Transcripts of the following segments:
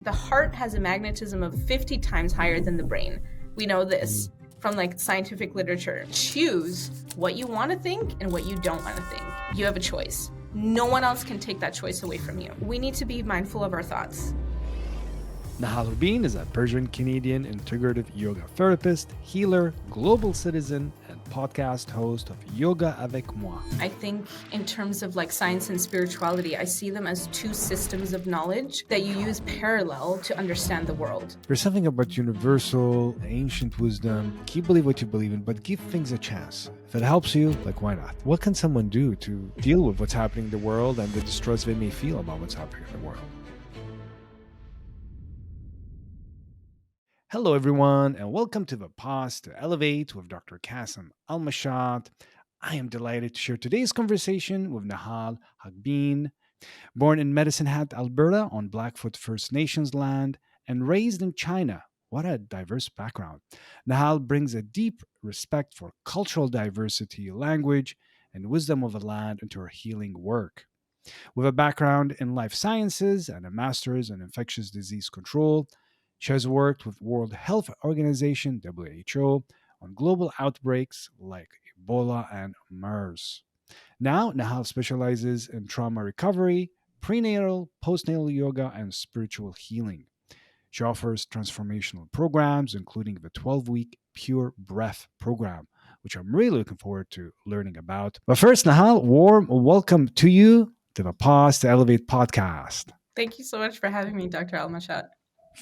The heart has a magnetism of 50 times higher than the brain. We know this from scientific literature. Choose what you want to think and what you don't want to think. You have a choice. No one else can take that choice away from you. We need to be mindful of our thoughts. Nahal Haghbin is a Persian Canadian integrative yoga therapist, healer, global citizen, and podcast host of Yoga avec moi. I think in terms of science and spirituality, I see them as two systems of knowledge that you use parallel to understand the world. There's something about universal, ancient wisdom. Keep believe what you believe in, but give things a chance. If it helps you, why not? What can someone do to deal with what's happening in the world and the distrust they may feel about what's happening in the world? Hello, everyone, and welcome to the Pause to Elevate with Dr. Qasim Al-Mashat. I am delighted to share today's conversation with Nahal Haghbin. Born in Medicine Hat, Alberta, on Blackfoot First Nations land, and raised in China. What a diverse background. Nahal brings a deep respect for cultural diversity, language, and wisdom of the land into her healing work. With a background in life sciences and a master's in infectious disease control, she has worked with World Health Organization (WHO) on global outbreaks like Ebola and MERS. Now, Nahal specializes in trauma recovery, prenatal, postnatal yoga, and spiritual healing. She offers transformational programs, including the 12-week Pure Breath program, which I'm really looking forward to learning about. But first, Nahal, warm welcome to you to the Pause to Elevate podcast. Thank you so much for having me, Dr. Al-Mashat.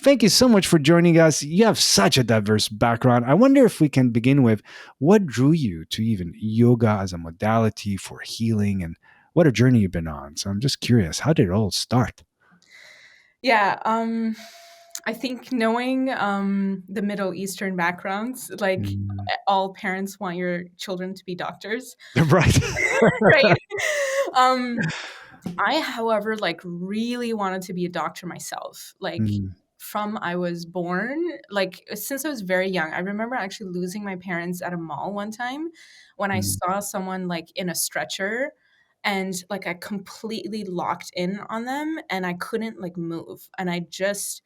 Thank you so much for joining us. You have such a diverse background. I wonder if we can begin with what drew you to even yoga as a modality for healing and what a journey you've been on. So I'm just curious, how did it all start? Yeah, I think knowing the Middle Eastern backgrounds, all parents want your children to be doctors. Right. Right. I, however, really wanted to be a doctor myself. From I was born, since I was very young, I remember actually losing my parents at a mall one time when I saw someone in a stretcher, and I completely locked in on them and I couldn't move, and I just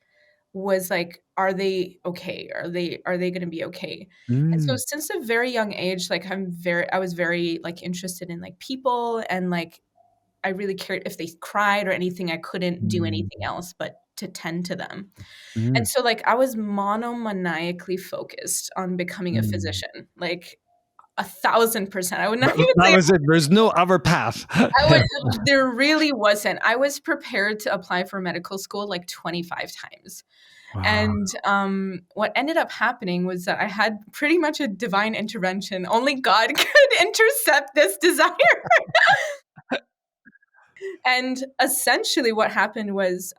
was are they okay? Are they going to be okay? And so Mm, since a very young age, I was very interested in people, and I really cared if they cried or anything. I couldn't do mm, anything else but to tend to them. And mm, so I was monomaniacally focused on becoming a mm. physician, 1,000%. I would not even That say was it. There's no other path. I would. There really wasn't. I was prepared to apply for medical school 25 times. Wow. And what ended up happening was that I had pretty much a divine intervention. Only God could intercept this desire. And essentially, what happened was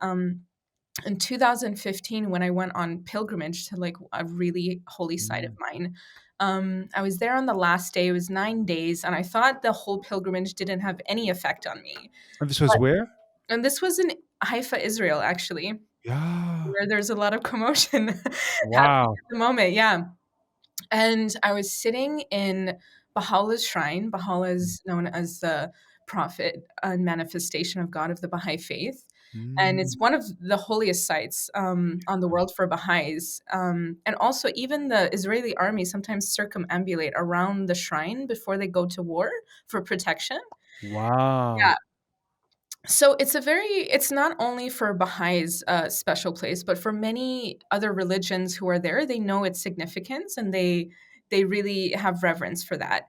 in 2015, when I went on pilgrimage to a really holy site of Mm. mine, I was there on the last day. It was 9 days, and I thought the whole pilgrimage didn't have any effect on me. And this was But, where? and this was in Haifa, Israel, actually, Yeah. where there's a lot of commotion happening Wow. at the moment. Yeah. And I was sitting in Baha'u'llah's shrine. Baha'u'llah is known as the prophet and manifestation of God of the Baha'i faith. And Mm. it's one of the holiest sites on the world for Baha'is. And also, even the Israeli army sometimes circumambulate around the shrine before they go to war for protection. Wow. Yeah. So it's not only for Baha'is a special place, but for many other religions who are there, they know its significance and they really have reverence for that.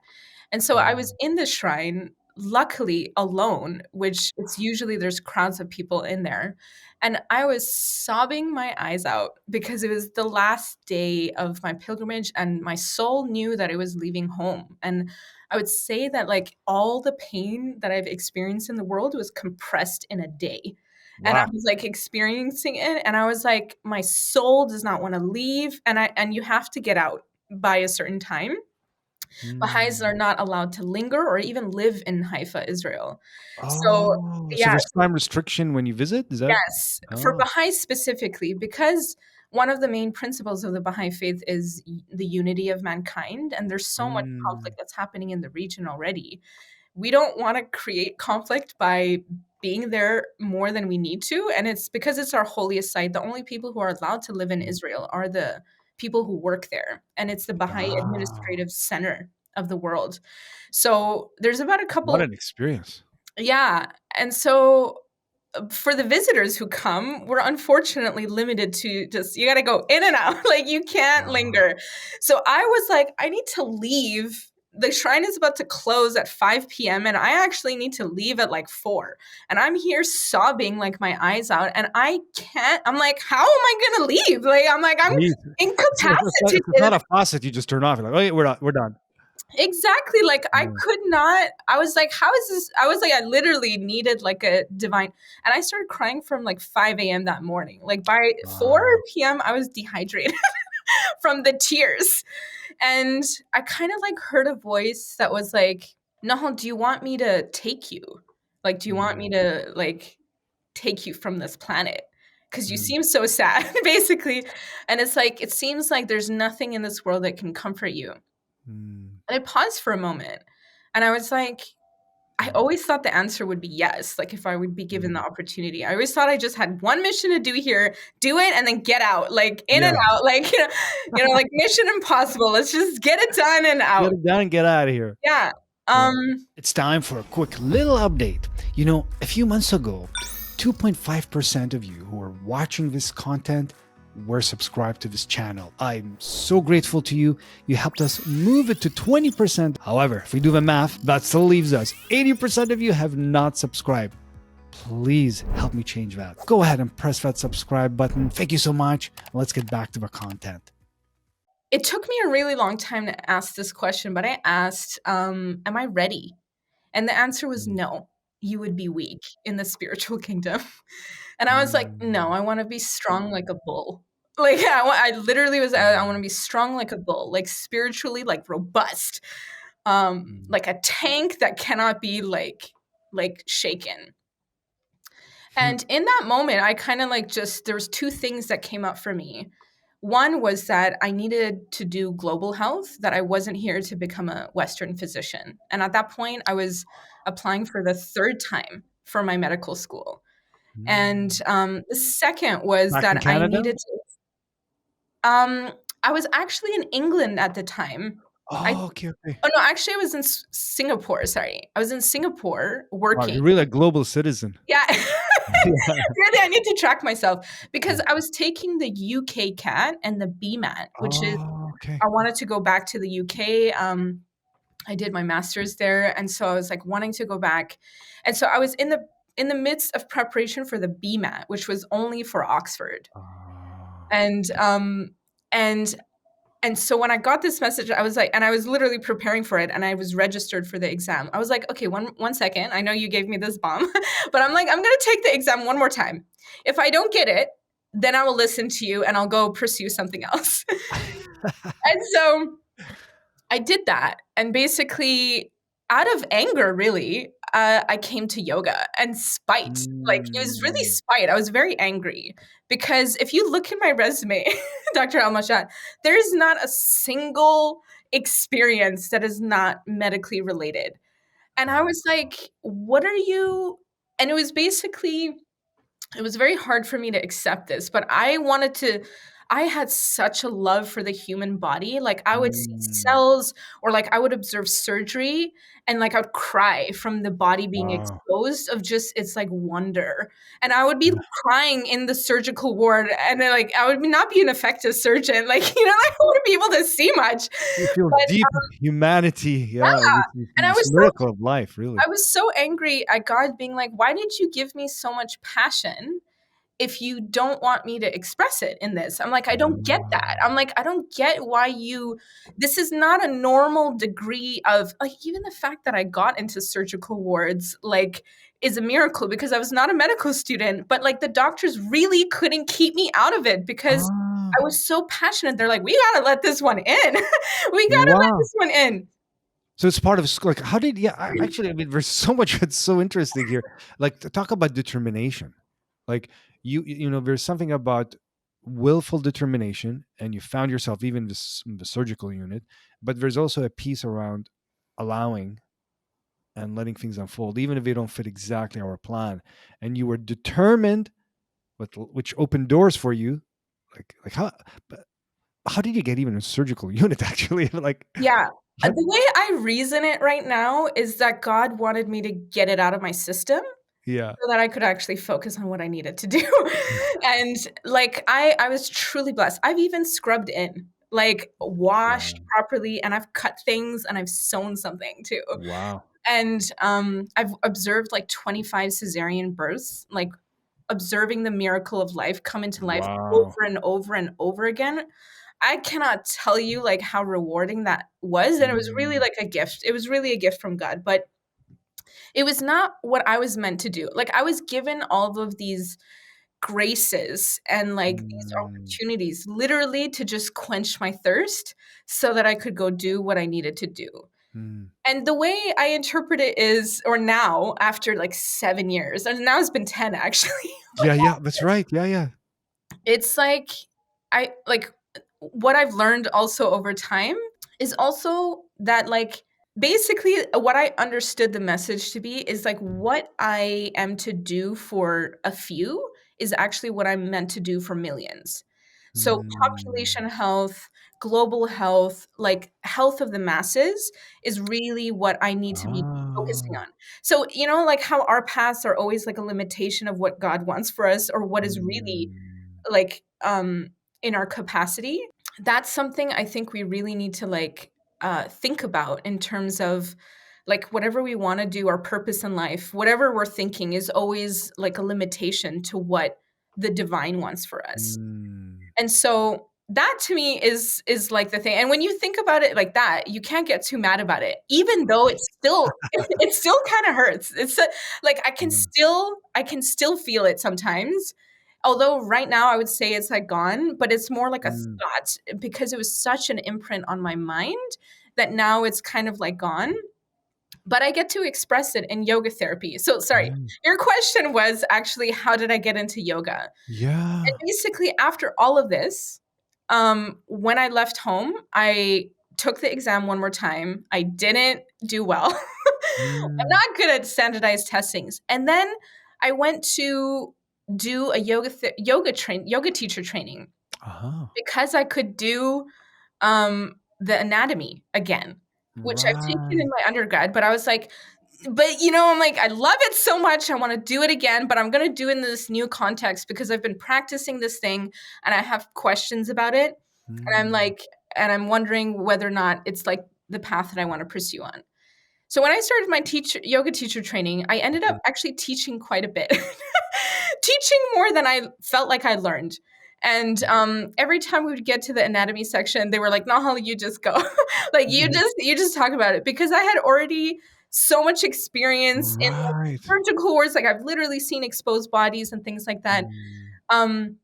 And so I was Mm. in the shrine, luckily alone, which it's usually there's crowds of people in there. And I was sobbing my eyes out because it was the last day of my pilgrimage and my soul knew that it was leaving home. And I would say that all the pain that I've experienced in the world was compressed in a day. And I Wow. was experiencing it and I was my soul does not want to leave, and you have to get out by a certain time. Baha'is Mm. are not allowed to linger or even live in Haifa, Israel. So, Oh, so yeah, there's time restriction when you visit? Is that? yes, for Oh. Baha'is specifically, because one of the main principles of the Baha'i faith is the unity of mankind, and there's so much Mm. conflict that's happening in the region already. We don't want to create conflict by being there more than we need to. And it's because it's our holiest site. The only people who are allowed to live in Israel are the people who work there. And it's the Baha'i Wow. administrative center of the world. So there's about a What couple, an experience. yeah. And so for the visitors who come, we're unfortunately limited to just, you got to go in and out. Like you can't Wow. linger. So I was like, I need to leave. The shrine is about to close at 5 p.m. and I actually need to leave at like 4. And I'm here sobbing like my eyes out. And I can't, I'm like, how am I going to leave? Like, I'm like, I'm Jeez. It's incapacitated. not a faucet you just turn off. You're like, okay, we're done. Exactly. Like I Mm. could not, I was like, how is this? I was like, I literally needed like a divine, and I started crying from like 5 a.m. that morning. Like by Wow. 4 p.m., I was dehydrated from the tears. And I kind of like heard a voice that was like, Nahal, do you want me to take you? Like, do you want me Mm, to like take you from this planet? Because you mm, seem so sad, basically. And it's like, it seems like there's nothing in this world that can comfort you. mm, And I paused for a moment and I was like, I mm, always thought the answer would be yes, like if I would be given the mm. opportunity. I always thought I just had one mission to do here, do it and then get out, like in and Yeah. out, like like Mission Impossible. Let's just get it done and Get out. it done and get out of here. Yeah. Yeah. Um It's time for a quick little update. A few months ago, 2.5% of you who are watching this content were subscribed to this channel. I'm so grateful to you. You helped us move it to 20%. However, if we do the math, that still leaves us 80% of you have not subscribed. Please help me change that. Go ahead and press that subscribe button. Thank you so much. Let's get back to the content. it took me a really long time to ask this question, but I asked, am I ready? And the answer was Mm, no. You would be weak in the spiritual kingdom. And I was like, no, mm, I want to be strong like a bull. Like I literally was, I want to be strong like a bull, like spiritually, like robust, mm, like a tank that cannot be like shaken. mm, And in that moment, I kind of like just, there was two things that came up for me. One was that I needed to do global health, that I wasn't here to become a Western physician. And at that point, I was applying for the third time for my medical school. And mm. the second was Back in that I Canada? needed um, I was actually in England at the time. I Oh, okay, okay. Oh, no, actually, I was in Singapore, sorry. I was in Singapore Wow, working. you're really a global citizen. Yeah. Yeah. Really, I need to track myself because Yeah. I was taking the UK CAT and the BMAT, which is Oh, okay. I wanted to go back to the UK. I did my master's there, and so I was, like, wanting to go back. And so I was in the midst of preparation for the BMAT, which was only for Oxford. Oh. And, and And so when I got this message, I was like, and I was literally preparing for it, and I was registered for the exam. I was like, okay, one second. I know you gave me this bomb, but I'm like, I'm gonna take the exam one more time. If I don't get it, then I will listen to you and I'll go pursue something else. And so I did that. And basically, out of anger, really, I came to yoga and spite. Like, it was really Mm. spite. I was very angry because if you look at my resume, Dr. Al-Mashat, there is not a single experience that is not medically related. And I Wow. was like, what are you? And it was basically it was very hard for me to accept this, but I had such a love for the human body. Like I would see Mm. cells or like I would observe surgery and like I would cry from the body being Wow. exposed of just its like wonder. And I would be crying in the surgical ward and then, like I would not be an effective surgeon. Like, like I wouldn't be able to see much. You feel But deep humanity. Yeah. and This miracle of life, really. I was so angry at God being like, why did you give me so much passion if you don't want me to express it in this? I'm like, I don't get that. I'm like, I don't get why this is not a normal degree of, like, even the fact that I got into surgical wards, like, is a miracle because I was not a medical student, but like the doctors really couldn't keep me out of it because Ah, I was so passionate. They're like, we gotta let this one in. We gotta let wow. this one in. So it's part of like how did yeah actually I mean there's so much that's so interesting here. Like to talk about determination. Like there's something about willful determination and you found yourself even this in the surgical unit, but there's also a piece around allowing and letting things unfold, even if they don't fit exactly our plan. And you were determined, which opened doors for you. Like how? But how did you get even a surgical unit? Actually, like Yeah. how? The way I reason it right now is that God wanted me to get it out of my system Yeah. so that I could actually focus on what I needed to do. And, like, I was truly blessed. I've even scrubbed in, like, washed Wow. properly, and I've cut things, and I've sewn something too. Wow. And, I've observed, like, 25 cesarean births, like, observing the miracle of life come into life Wow. over and over and over again. I cannot tell you, like, how rewarding that was, and it was really Mm, like a gift. It was really a gift from God, but it was not what I was meant to do. Like, I was given all of these graces and, like, these mm, opportunities literally to just quench my thirst so that I could go do what I needed to do. mm. And the way I interpret it is, or now after, like, 7 years, and now it's been 10 actually. Yeah, yeah, that's right. Yeah, yeah. It's like I like what I've learned also over time is also that, like, basically what I understood the message to be is like Mm, what I am to do for a few is actually what I'm meant to do for millions. So mm. population health, global health, like health of the masses is really what I need to be focusing Ah. on. So, like how our paths are always like a limitation of what God wants for us or what is really Mm, like in our capacity. That's something I think we really need to like think about in terms of like whatever we want to do, our purpose in life, whatever we're thinking is always like a limitation to what the divine wants for us. mm. And so that to me is like the thing. And when you think about it like that, you can't get too mad about it, even though it's still it still kind of hurts. Like Yeah. I can still feel it sometimes. Although right now I would say it's like gone, but it's more like a Mm, thought because it was such an imprint on my mind that now it's kind of like gone. But I get to express it in yoga therapy. So sorry, mm. your question was actually how did I get into yoga? And Yeah. basically, after all of this, when I left home, I took the exam one more time. I didn't do well. I'm Mm. not good at standardized testings. And then I went to do a yoga teacher training Uh-huh. because I could do the anatomy again, which I've taken in Right. my undergrad. But I was like, but I'm like, I love it so much. I want to do it again, but I'm going to do it in this new context because I've been practicing this thing and I have questions about it. And I'm Mm, like, and I'm wondering whether or not it's like the path that I want to pursue on. So when I started my yoga teacher training, I ended up mhm. actually teaching quite a bit, teaching more than I felt like I learned. And every time we would get to the anatomy section, they were like, "Nahal, you just go, like Mhm. you just talk about it," because I had already so much experience in like, Right. surgical wards. Like I've literally seen exposed bodies and things like that. Mm, Um,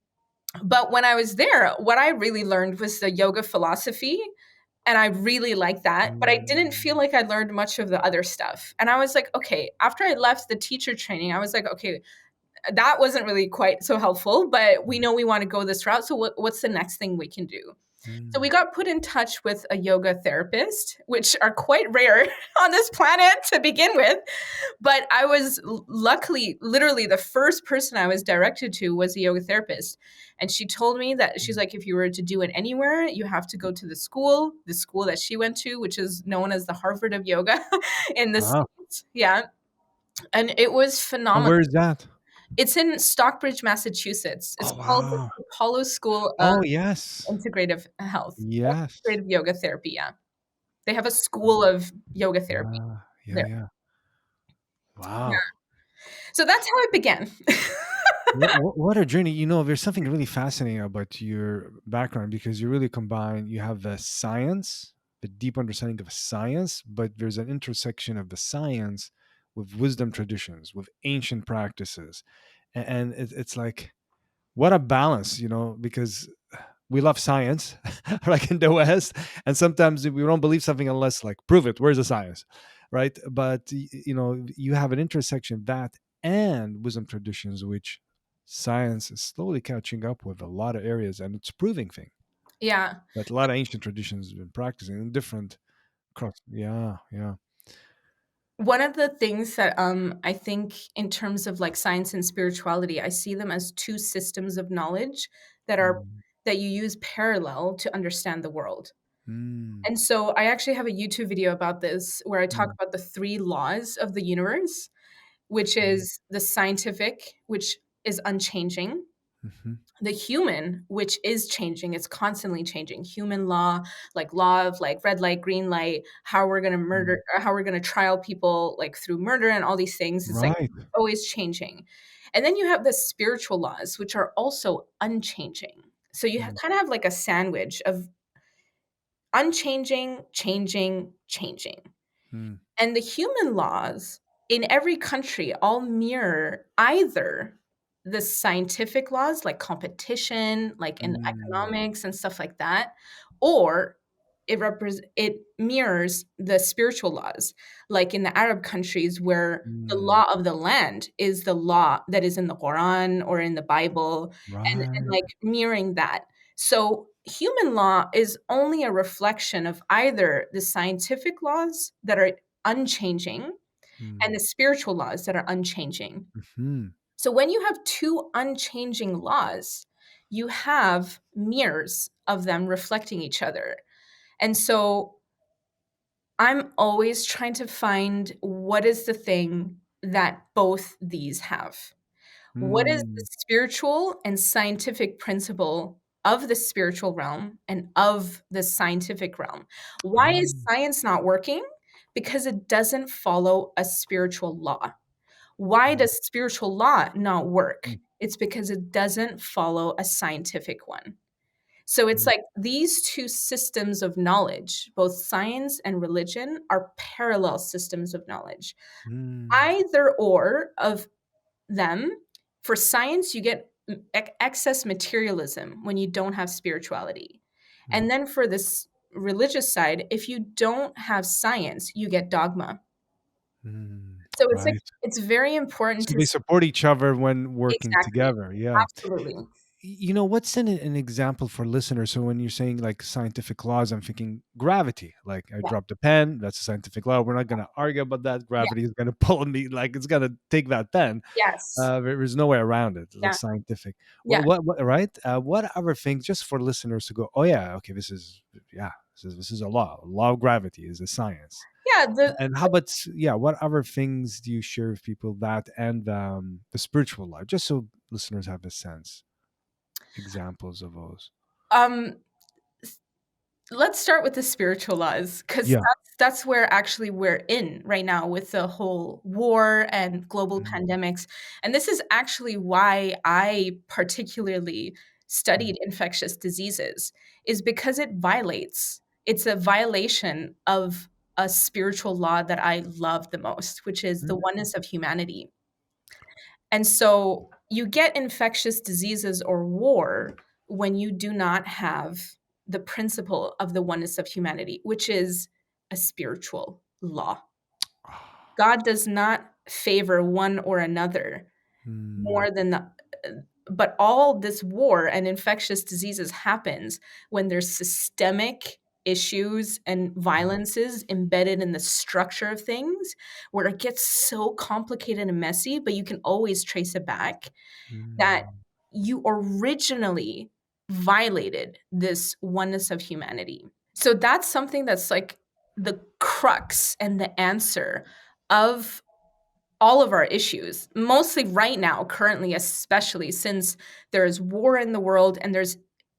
but when I was there, what I really learned was the yoga philosophy and I really liked that, but I didn't feel mm, like I learned much of the other stuff. And I was like, okay, after I left the teacher training, I was like, okay, that wasn't really quite so helpful, but we mm, know we want to go this route. So what's the next thing we can do? So we mm. got put in touch with a yoga therapist, which are quite rare on this planet to begin with. But I was luckily, literally, the first person I was directed to was a yoga therapist. And she told me that she's Mm. like, if you were to do it anywhere, you have to go to the school that she went to, which is known as the Harvard of yoga in the Wow. States. Yeah. And it was And phenomenal. where is that? It's in Stockbridge, Massachusetts. It's Oh, called the wow. Apollo School of Oh, yes. Integrative Health, Yes. Integrative Yoga Therapy. Yeah. They have a school of yoga therapy Yeah. Yeah, there. yeah. Yeah. Wow. So that's how it began. What a journey. There's something really fascinating about your background because you really combine, you have the science, the deep understanding of science, but there's an intersection of the science with wisdom traditions, with ancient practices. And it's like, what a balance, because we love science, like in the West, and sometimes we don't believe something unless, like, prove it. Where's the science, right? But you have an intersection of that and wisdom traditions, which science is slowly catching up with a lot of areas, and it's proving thing Yeah. that a lot of ancient traditions have been practicing in different cross. Yeah, yeah. One of the things that I think in terms of like science and spirituality, I see them as two systems of knowledge that are Mm, that you use parallel to understand the world. mm, And so I actually have a YouTube video about this where I talk mm, about the three laws of the universe, which mm, is the scientific, which is unchanging, mhm, the human, which is changing, it's constantly changing. Human law, like law of like red light, green light, how we're going to mm. murder, how we're going to trial people like through murder and all these things. It's like Right. always changing. And then you have the spiritual laws, which are also unchanging. So you Mm, kind of have like a sandwich of unchanging, changing, changing. mm, And the human laws in every country all mirror either the scientific laws like competition, like in mm, economics and stuff like that, or it mirrors the spiritual laws, like in the Arab countries where the mm. law of the land is the law that is in the Quran or in the Bible, and Right. like mirroring that. So human law is only a reflection of either the scientific laws that are unchanging and Mm, the spiritual laws that are unchanging. mhm, So when you have two unchanging laws, you have mirrors of them reflecting each other. And so I'm always trying to find what is the thing that both these have. What is the mm, spiritual and scientific principle of the spiritual realm and of the scientific realm? Why is mm, science not working? Because it doesn't follow a spiritual law. Why mm, does spiritual law not work? mm, It's because it doesn't follow a scientific one. So it's mm, like these two systems of knowledge, both science and religion, are parallel systems of knowledge. mm, Either or of them. For science, you get excess materialism when you don't have spirituality. mm, And then for this religious side, if you don't have science, you get dogma. mm. So it's like Right. it's very important So to they support each other when working exactly. together. Yeah. Absolutely. What's an example for listeners? So when you're saying like scientific laws, I'm thinking gravity. Like I Yeah. dropped a pen, that's a scientific law. We're not going to argue about that. Yeah. Gravity is going to pull me, like it's going to take that pen. Yes. There's no way around it. Yeah. It's scientific. Yeah. What right? What other things, just for listeners to go, oh yeah, okay, yeah, this is a law of gravity is a science. Yeah. And how about yeah? What other things do you share with people, that and the spiritual life, just so listeners have a sense, examples of those? Um let's start with the spiritual laws because Yeah. that's where actually we're in right now with the whole war and global Mm, pandemics. And this is actually why I particularly mm, studied infectious diseases, is because it's a violation of a spiritual law that I love the most, which is the mm, oneness of humanity. And so you get infectious diseases or war when you do not have the principle of the oneness of humanity, which is a spiritual law. God does not favor one or another mm, more than the but all this war and infectious diseases happens when there's systemic issues and mm, violences embedded in the structure of things where it gets so complicated and messy, but you can always trace it back that mm, you originally violated this oneness of humanity. So that's something that's like the crux and the answer of all of our issues, mostly right now, currently, especially since there's war in the world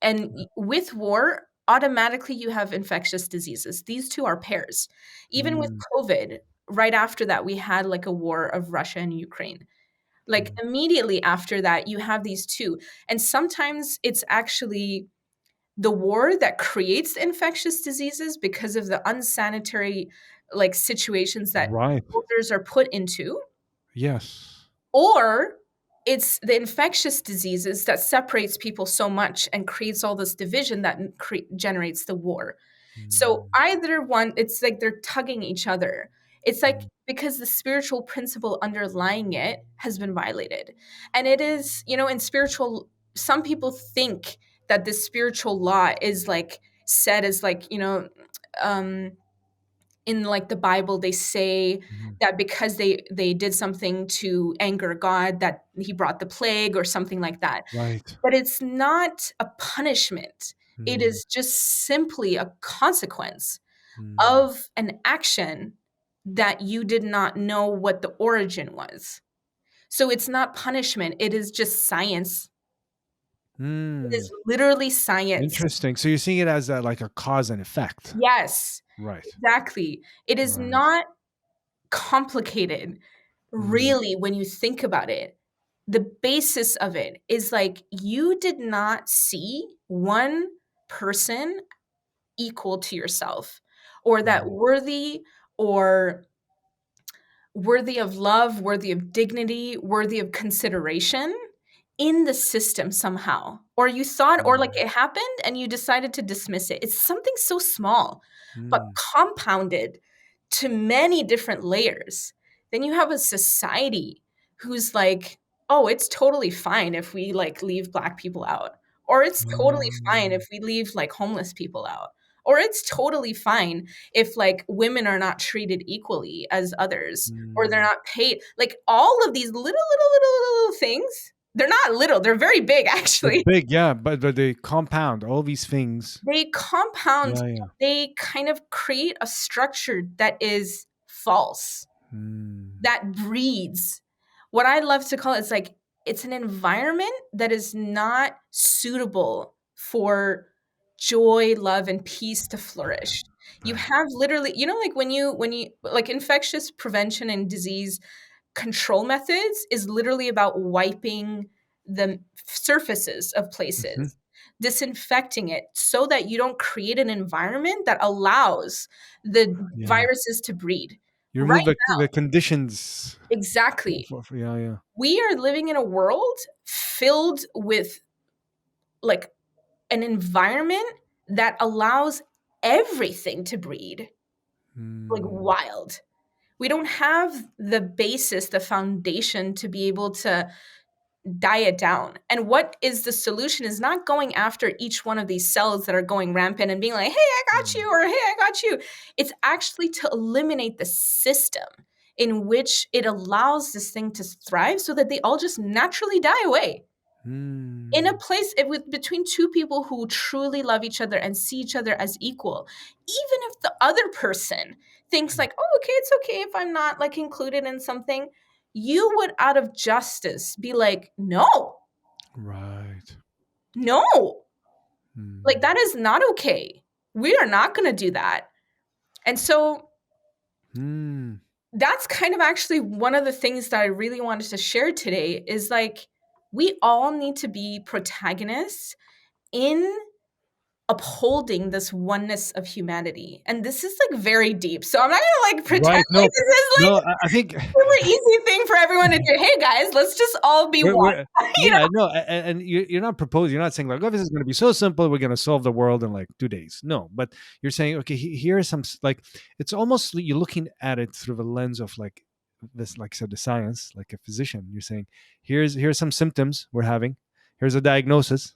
and with war, automatically you have infectious diseases. These two are pairs. Even with mm, COVID, right after that, we had like a war of Russia and Ukraine. Like mm. immediately after that, you have these two. And sometimes it's actually the war that creates the infectious diseases because of the unsanitary like situations that Right. soldiers are put into, Yes. or it's the infectious diseases that separates people so much and creates all this division that generates the war. So Mm, either one, it's like they're tugging each other. It's like mm, because the spiritual principle underlying it has been violated. And it is, in spiritual, some people think that the spiritual law is like said as like, um, in like the Bible, they say Mhm. that because they did something to anger God, that he brought the plague or something like that. Right. But it's not a punishment. It Mm, is just simply a consequence mm, of an action that you did not know what the origin was. So it's not punishment, it is just science. It mm. is literally science. Interesting. So you're seeing it as like a cause and effect. Yes, Right. exactly. It is Right. not complicated, Mm, really, when you think about it. The basis of it is like you did not see one person equal to yourself, or that mm, or worthy of love, worthy of dignity, worthy of consideration in the system somehow. Or you thought, or like mm, it happened and you decided to dismiss it. It's something so small, but mm, compounded to many different layers. Then you have a society who's like, oh, it's totally fine if we like leave Black people out. Or it's totally fine mm, if we leave like homeless people out. Or it's totally fine if like women are not treated equally as others, or they're mm. not paid. Like all of these little things, they're not little, they're very big They're actually. big, yeah, but they compound all these things. They compound, Yeah, yeah. they kind of create a structure that is false, Mm, that breeds what I love to call it, it's like it's an environment that is not suitable for joy, love, and peace to flourish. You right. have literally, you know, like when you like infectious prevention and disease control methods is literally about wiping the surfaces of Hmm. places, disinfecting it so that you don't create an environment that allows the Yeah. viruses to breed. You Right remove the conditions. exactly. Yeah, yeah. We are living in a world filled with like an environment that allows everything to breed, like Mm, wild. We don't have the basis, the foundation to be able to diet down. And what is the solution is not going after each one of these cells that are going rampant and being like, hey, I got mm, you, or hey, I got you. It's actually to eliminate the system in which it allows this thing to thrive so that they all just naturally die away. In a mm, place with between two people who truly love each other and see each other as equal, even if the other person thinks like, oh, okay, it's okay if I'm not like included in something, you would out of justice be like, no, right. no, like Mm, that is not okay. We are not going to do that. And so mm, that's kind of actually one of the things that I really wanted to share today is like we all need to be protagonists in upholding this oneness of humanity. And this is like very deep. So I'm not gonna like pretend right. like No, this is like no. I think super easy thing for everyone to do. Hey guys, let's just all be one. we're You know? yeah, no, and you're not proposing. You're not saying like, oh, this is going to be so simple. We're going to solve the world in like 2 days. No, but you're saying, okay, here are some like it's almost you're looking at it through the lens of like this, like I said, the science, like a physician. You're saying here's some symptoms we're having. Here's a diagnosis.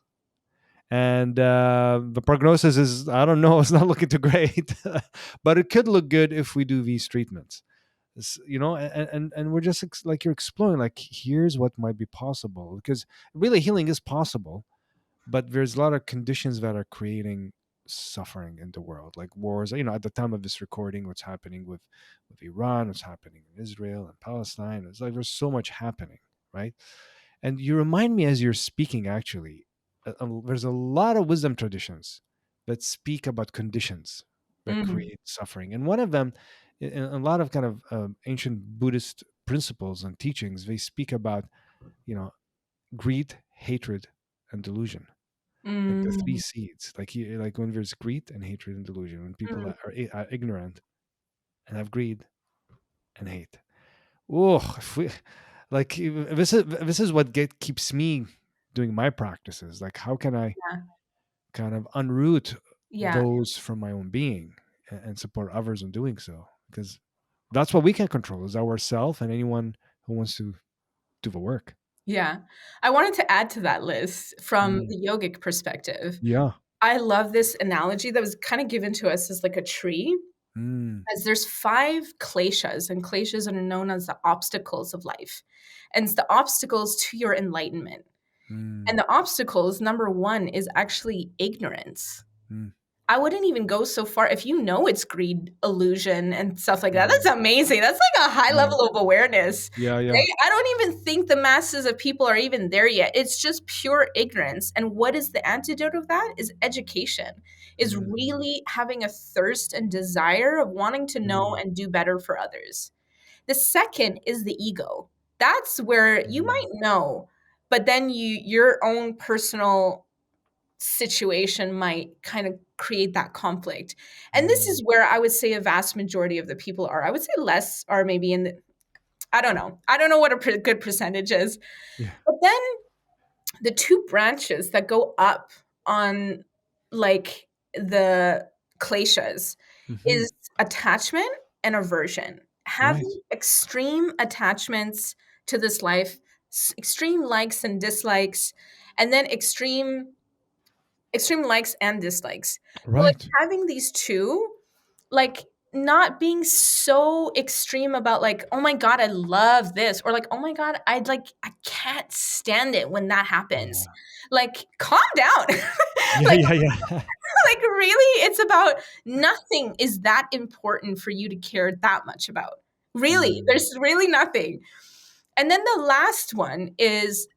And the prognosis is, I don't know, it's not looking too great, but it could look good if we do these treatments. You know, and we're just like you're exploring, like here's what might be possible because really healing is possible, but there's a lot of conditions that are creating suffering in the world, like wars. You know, at the time of this recording, what's happening with Iran, what's happening in Israel and Palestine. It's like there's so much happening, right? And you remind me as you're speaking, actually, there's a lot of wisdom traditions that speak about conditions that Mm, create suffering. And one of them, in a lot of kind of ancient Buddhist principles and teachings, they speak about, you know, greed, hatred, and delusion, like the three mm, seeds. Like like when there's greed and hatred and delusion, when people mm. are ignorant and have greed and hate. Oh, if we, like this is what keeps me doing my practices. Like, how can I Yeah. kind of unroot Yeah. those from my own being and support others in doing so? Because that's what we can control is ourself and anyone who wants to do the work. Yeah. I wanted to add to that list from Mm. the yogic perspective. Yeah. I love this analogy that was kind of given to us as like a tree. Mm, As there's 5 kleshas, and kleshas are known as the obstacles of life, and it's the obstacles to your enlightenment. And mm, the obstacles, number 1 is actually ignorance. mm, I wouldn't even go so far if you know it's greed, illusion, and stuff like that. That's mm. amazing. That's like a high Yeah, level of awareness. yeah, yeah. I don't even think the masses of people are even there yet. It's just pure ignorance. And what is the antidote of that? Is education, is Mm, really having a thirst and desire of wanting to know mm, and do better for others. The second is the ego. That's where you mm, might know, but then your own personal situation might kind of create that conflict. And this mm. is where I would say a vast majority of the people are. I would say less are maybe in the, I don't know. I don't know what a good percentage is. Yeah. But then the two branches that go up on like the kleshas Hmm. is attachment and aversion. Right. Having extreme attachments to this life, extreme likes and dislikes, and then extreme likes and dislikes. But like Right. having these two, like not being so extreme about like, oh my God, I love this, or like, oh my God, I can't stand it when that happens. Yeah. Like, calm down. Yeah, Like, yeah, yeah. like really, it's about nothing is that important for you to care that much about. Really, Mm, there's really nothing. And then the last one is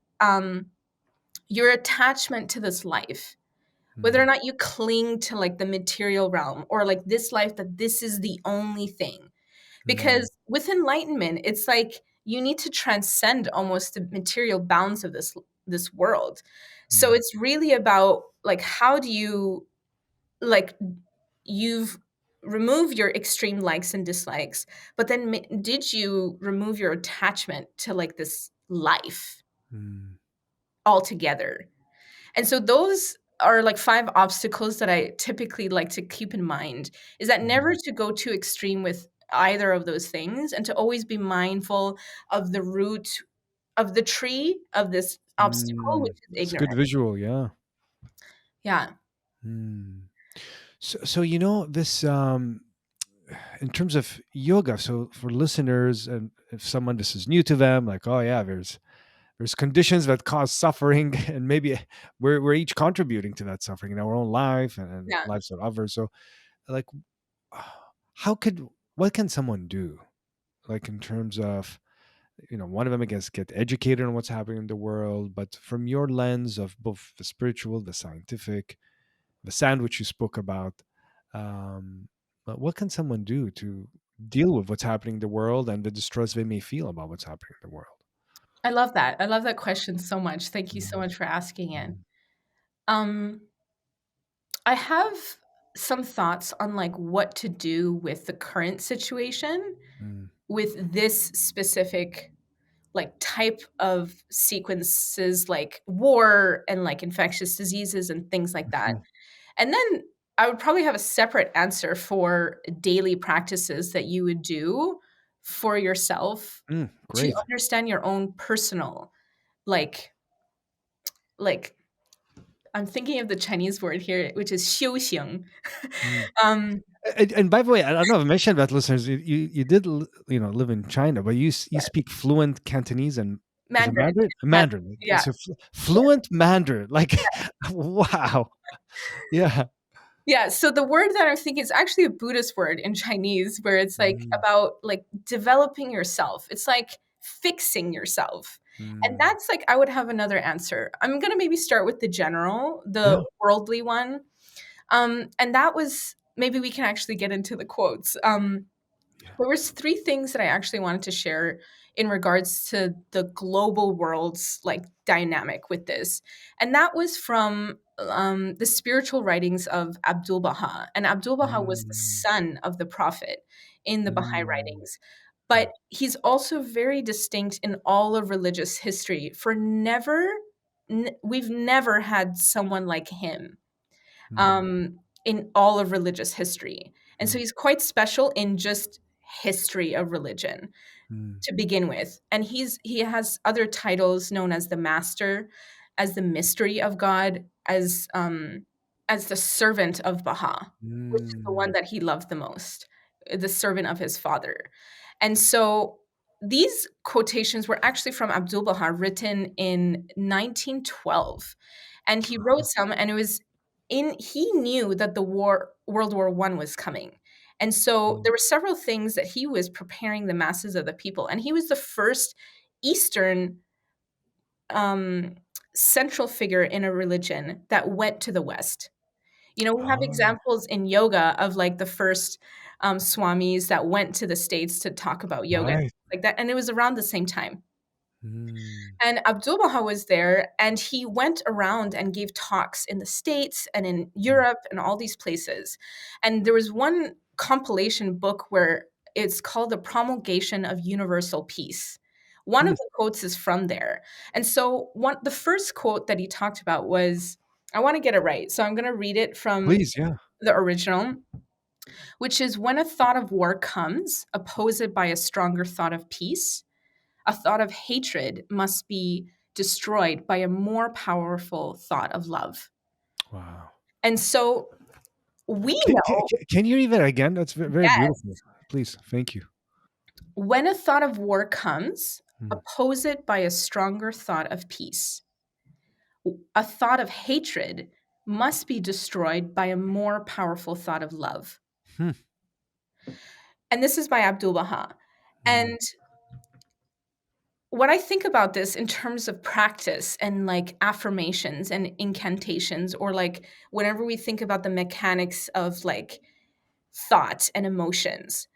your attachment to this life, whether or mm, not you cling to like the material realm or like this life, that this is the only thing. mm, Because with enlightenment, it's like you need to transcend almost the material bounds of this world. So mm, it's really about like how do you like you've removed your extreme likes and dislikes, but then did you remove your attachment to like this life mm, altogether? And so those are like 5 obstacles that I typically like to keep in mind, is that never mm, to go too extreme with either of those things, and to always be mindful of the root of the tree of this obstacle, which mm. is It's a good ignorance. visual, yeah. Yeah. Mm. So this in terms of yoga. So for listeners, and if someone this is new to them, like, oh yeah, there's conditions that cause suffering, and maybe we're each contributing to that suffering in our own life and Yeah. lives of others. So like, how could what can someone do? Like in terms of one of them, I guess, get educated on what's happening in the world, but from your lens of both the spiritual, the scientific, the sandwich you spoke about, but what can someone do to deal with what's happening in the world and the distrust they may feel about what's happening in the world? I love that. I love that question so much. Thank you so Mm, much for asking it. mm, Um, I have some thoughts on like what to do with the current situation mm, with this specific like type of sequences, like war and like infectious diseases and things like that. mhm, And then I would probably have a separate answer for daily practices that you would do for yourself to great. understand your own personal like like I'm thinking of the Chinese word here, which is 修行. Mm. um And by the way, I don't know if I mentioned that, listeners. You did live in China, but you speak fluent Cantonese, and is it Mandarin. Mandarin? Mandarin. Mandarin. Yeah. So fluent Mandarin. Like, wow. Yeah. Yeah, so the word that I'm thinking is actually a Buddhist word in Chinese, where it's like Mm, about like developing yourself. It's like fixing yourself. And mm, that's like I would have another answer. I'm going to maybe start with the general, the yeah. worldly one. And that was maybe we can actually get into the quotes. Yeah. There was 3 things that I actually wanted to share in regards to the global world's like dynamic with this. And that was from the spiritual writings of Abdul Baha. And Abdul Baha was the Mm, son of the prophet in the Baha'i mm, writings. mm, But he's also very distinct in all of religious history for we've never had someone like him mm, in all of religious history. And so mm, he's quite special in just history of religion mm, to begin with. And he has other titles known as the master, as the mystery of God, as the servant of Baha, which is the one mm, that he loved the most. the servant of his father. And so these quotations were actually from Abdul Baha, written in 1912. And he wrote some, and it was he knew that World War One was coming. And so Mm. there were several things that he was preparing the masses of the people. And he was the first Eastern um, central figure in a religion that went to the West. We have Oh, examples in yoga of like the first swamis that went to the States to talk about yoga, right. like that. And it was around the same time. Mm. And Abdul Baha was there, and he went around and gave talks in the States and in Mm. Europe and all these places. And there was one compilation book where it's called The Promulgation of Universal Peace. One Hmm. of the quotes is from there. And so the first quote that he talked about was, I want to get it right. So I'm going to read it from Please, yeah. the original, which is, when a thought of war comes, oppose it by a stronger thought of peace. A thought of hatred must be destroyed by a more powerful thought of love. Wow. And so we Can, can, know can you read that again? That's very that beautiful. Please, thank you. when a thought of war comes, Mm. oppose it by a stronger thought of peace. A thought of hatred must be destroyed by a more powerful thought of love. Hmm. And this is by Abdul Baha. Mm. And when I think about this in terms of practice and like affirmations and incantations, or like whenever we think about the mechanics of like thought and emotions,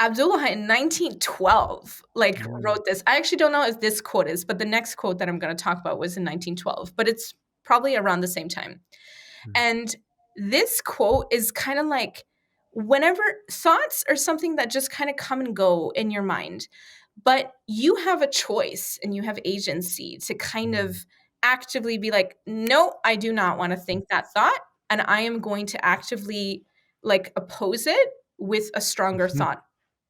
Abdullah in 1912 like Mm. wrote this. I actually don't know if this quote is, but the next quote that I'm going to talk about was in 1912, but it's probably around the same time. Mm. And this quote is kind of like, whenever thoughts are something that just kind of come and go in your mind, but you have a choice and you have agency to kind Mm. of actively be like, no, I do not want to think that thought. And I am going to actively like oppose it with a stronger Mhm. thought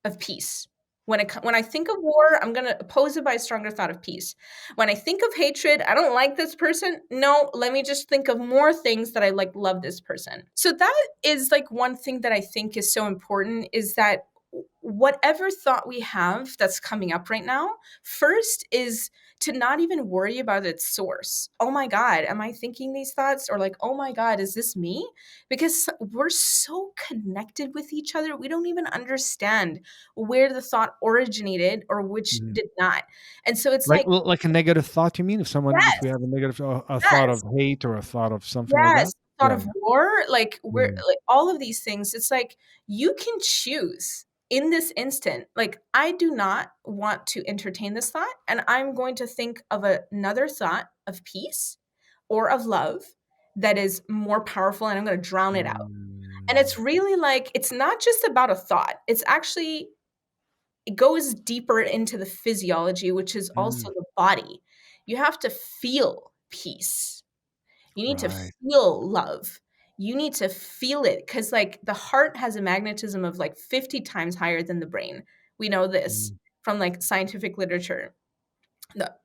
of peace. When I think of war, I'm going to oppose it by a stronger thought of peace. When I think of hatred, I don't like this person. No, let me just think of more things that I like love this person. So that is like one thing that I think is so important, is that whatever thought we have that's coming up right now, first is to not even worry about its source. Oh my God, am I thinking these thoughts? Or like, oh my God, is this me? Because we're so connected with each other, we don't even understand where the thought originated or which Mm. did not. And so it's Like, like, well, like a negative thought, you mean? If we yes, have a negative, a thought of yes, hate or a thought of something like that? yes, thought Yeah, of yeah. war, like we're Mm. like all of these things. It's like you can choose in this instant, like, I do not want to entertain this thought, and I'm going to think of another thought of peace or of love that is more powerful, and I'm going to drown it out. And Mm. it's really like, it's not just about a thought. It's actually, it goes deeper into the physiology, which is also Mm. the body. You have to feel peace. You need to Right. feel love. You need to feel it, because, like, the heart has a magnetism of like 50 times higher than the brain. We know this Mm. from like scientific literature.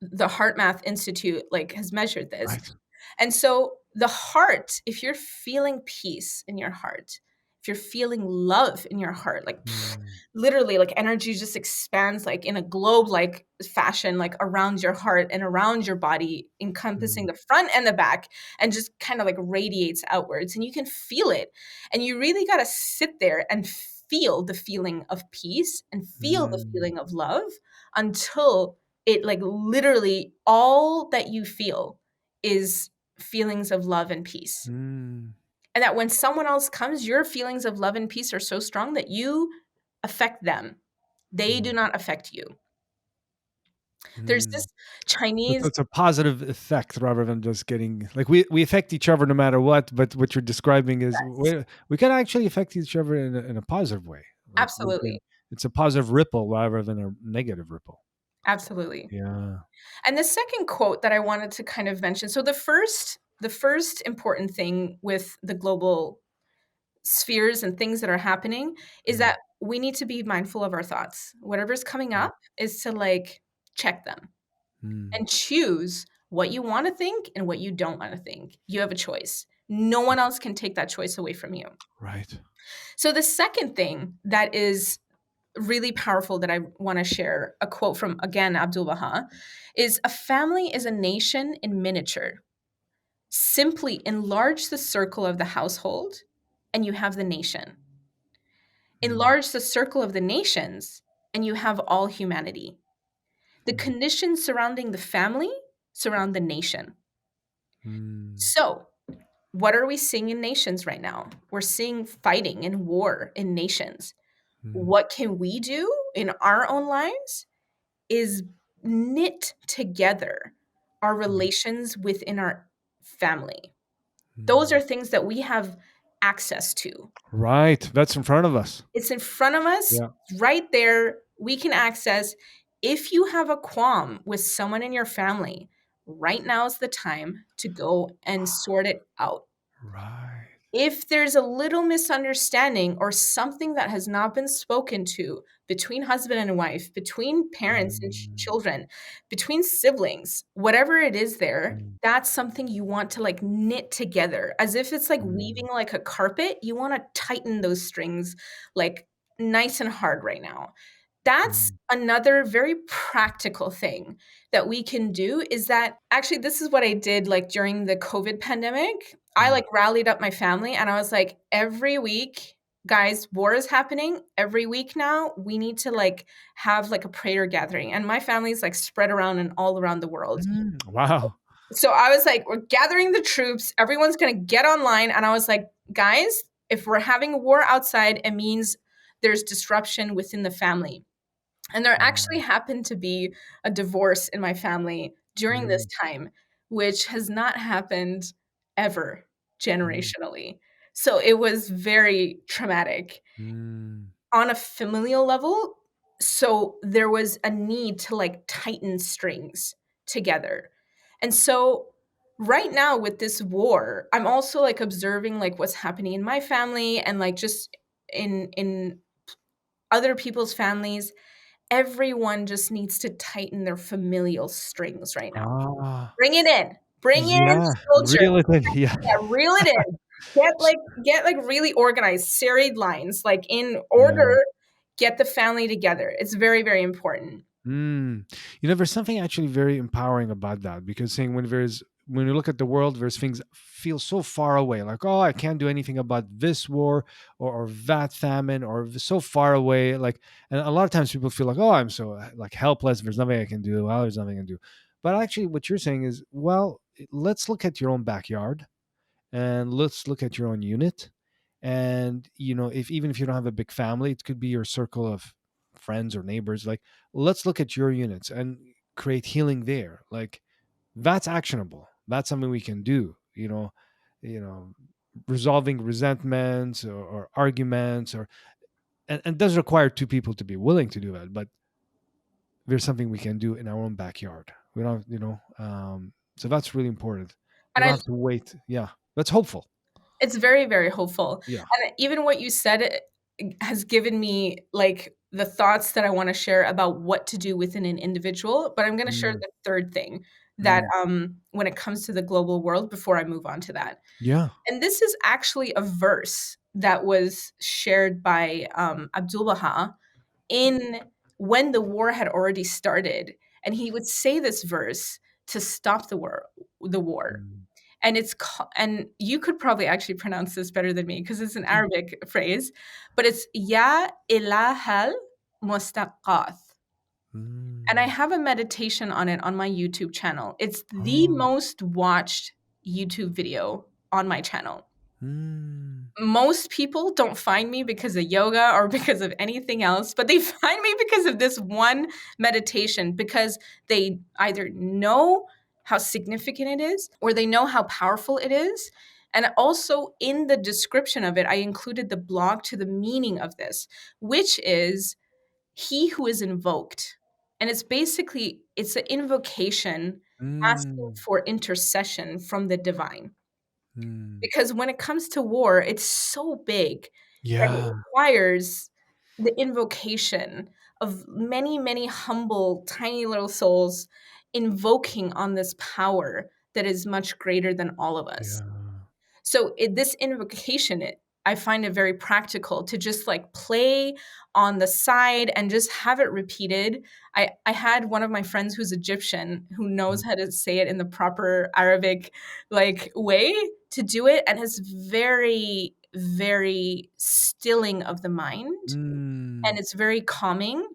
The Heart Math Institute like has measured this. Right. And so the heart, if you're feeling peace in your heart, if you're feeling love in your heart, like Mm. literally like energy just expands like in a globe like fashion, like around your heart and around your body, encompassing Mm. the front and the back, and just kind of like radiates outwards, and you can feel it. And you really got to sit there and feel the feeling of peace and feel the Mm. feeling of love until it like literally all that you feel is feelings of love and peace. Mm. And that when someone else comes, your feelings of love and peace are so strong that you affect them. They do Mm. not affect you. There's Mm. this Chinese. It's a positive effect rather than just getting like we affect each other no matter what. But what you're describing is Yes, we can actually affect each other in a positive way. Like we absolutely. can, it's a positive ripple rather than a negative ripple. Absolutely. Yeah. And the second quote that I wanted to kind of mention, so the first important thing with the global spheres and things that are happening is Mm. that we need to be mindful of our thoughts. Whatever's coming Mm. up is to like check them Mm. and choose what you want to think and what you don't want to think. You have a choice. No one else can take that choice away from you. Right. So the second thing that is really powerful that I want to share, a quote from again Abdul Baha, is a family is a nation in miniature. Simply enlarge the circle of the household and you have the nation. Mm, Enlarge the circle of the nations and you have all humanity. The mm, conditions surrounding the family surround the nation. mm, So, what are we seeing in nations right now? We're seeing fighting and war in nations. mm, What can we do in our own lives is knit together our mm, relations within our family. Those are mm. things that we have access to. Right. That's in front of us. It's in front of us, Yeah. right there. We can access. If you have a qualm with someone in your family, right now is the time to go and sort it out. Right. If there's a little misunderstanding or something that has not been spoken to between husband and wife, between parents and Mm, children, between siblings, whatever it is there, mm, that's something you want to like knit together as if it's like mm, weaving like a carpet. You want to tighten those strings like nice and hard right now. That's mm, another very practical thing that we can do is that actually this is what I did like during the COVID pandemic. I mm, like rallied up my family and I was like, every week, guys, war is happening. Every week now, we need to like have like a prayer gathering. And my family's like spread around and all around the world. mm. Wow. So I was like, we're gathering the troops. Everyone's going to get online. And I was like, guys, if we're having a war outside, it means there's disruption within the family. And there actually Mm, happened to be a divorce in my family during this mm, time, which has not happened ever mm, generationally. So it was very traumatic mm, on a familial level. So there was a need to like tighten strings together. And so right now with this war, I'm also like observing like what's happening in my family and like just in other people's families. Everyone just needs to tighten their familial strings right now. ah, Bring it in. Bring in yeah, soldier. reel it in. Yeah, Yeah, reel it in. Get like really organized, serried lines, like in yeah. order, get the family together. It's very, very important. Mm. You know, there's something actually very empowering about that because saying when you look at the world, there's things feel so far away, like oh, I can't do anything about this war or that famine or so far away. Like, and a lot of times people feel like oh, I'm so like helpless. There's nothing I can do. Well, there's nothing I can do. But actually, what you're saying is, well, let's look at your own backyard and let's look at your own unit and you know if even if you don't have a big family it could be your circle of friends or neighbors like let's look at your units and create healing there like that's actionable that's something we can do you know resolving resentments or arguments or and it does require two people to be willing to do that but there's something we can do in our own backyard we don't so that's really important we And don't I have to wait yeah that's hopeful It's very, very hopeful. yeah And even what you said has given me like the thoughts that I want to share about what to do within an individual. But I'm going to share Mm, the third thing that mm. when it comes to the global world before I move on to that. Yeah. And this is actually a verse that was shared by Abdul Baha in when the war had already started. And he would say this verse to stop the war, Mm, and and you could probably actually pronounce this better than me because it's an Arabic phrase, but it's Ya ilahal mustaqath. And I mm. have a meditation on it on my YouTube channel. It's the Oh. most watched YouTube video on my channel. Mm, Most people don't find me because of yoga or because of anything else, but they find me because of this one meditation because they either know how significant it is or they know how powerful it is. And also in the description of it, I included the blog to the meaning of this, which is he who is invoked. And it's an invocation asking mm, for intercession from the divine. mm. Because when it comes to war, it's so big that it Yeah. requires the invocation of many, many humble, tiny little souls invoking on this power that is much greater than all of us. Yeah. So this invocation, I find it very practical to just like play on the side and just have it repeated. I had one of my friends who's Egyptian who knows how to say it in the proper Arabic like way to do it, and it's very, very stilling of the mind, and Mm. it's very calming,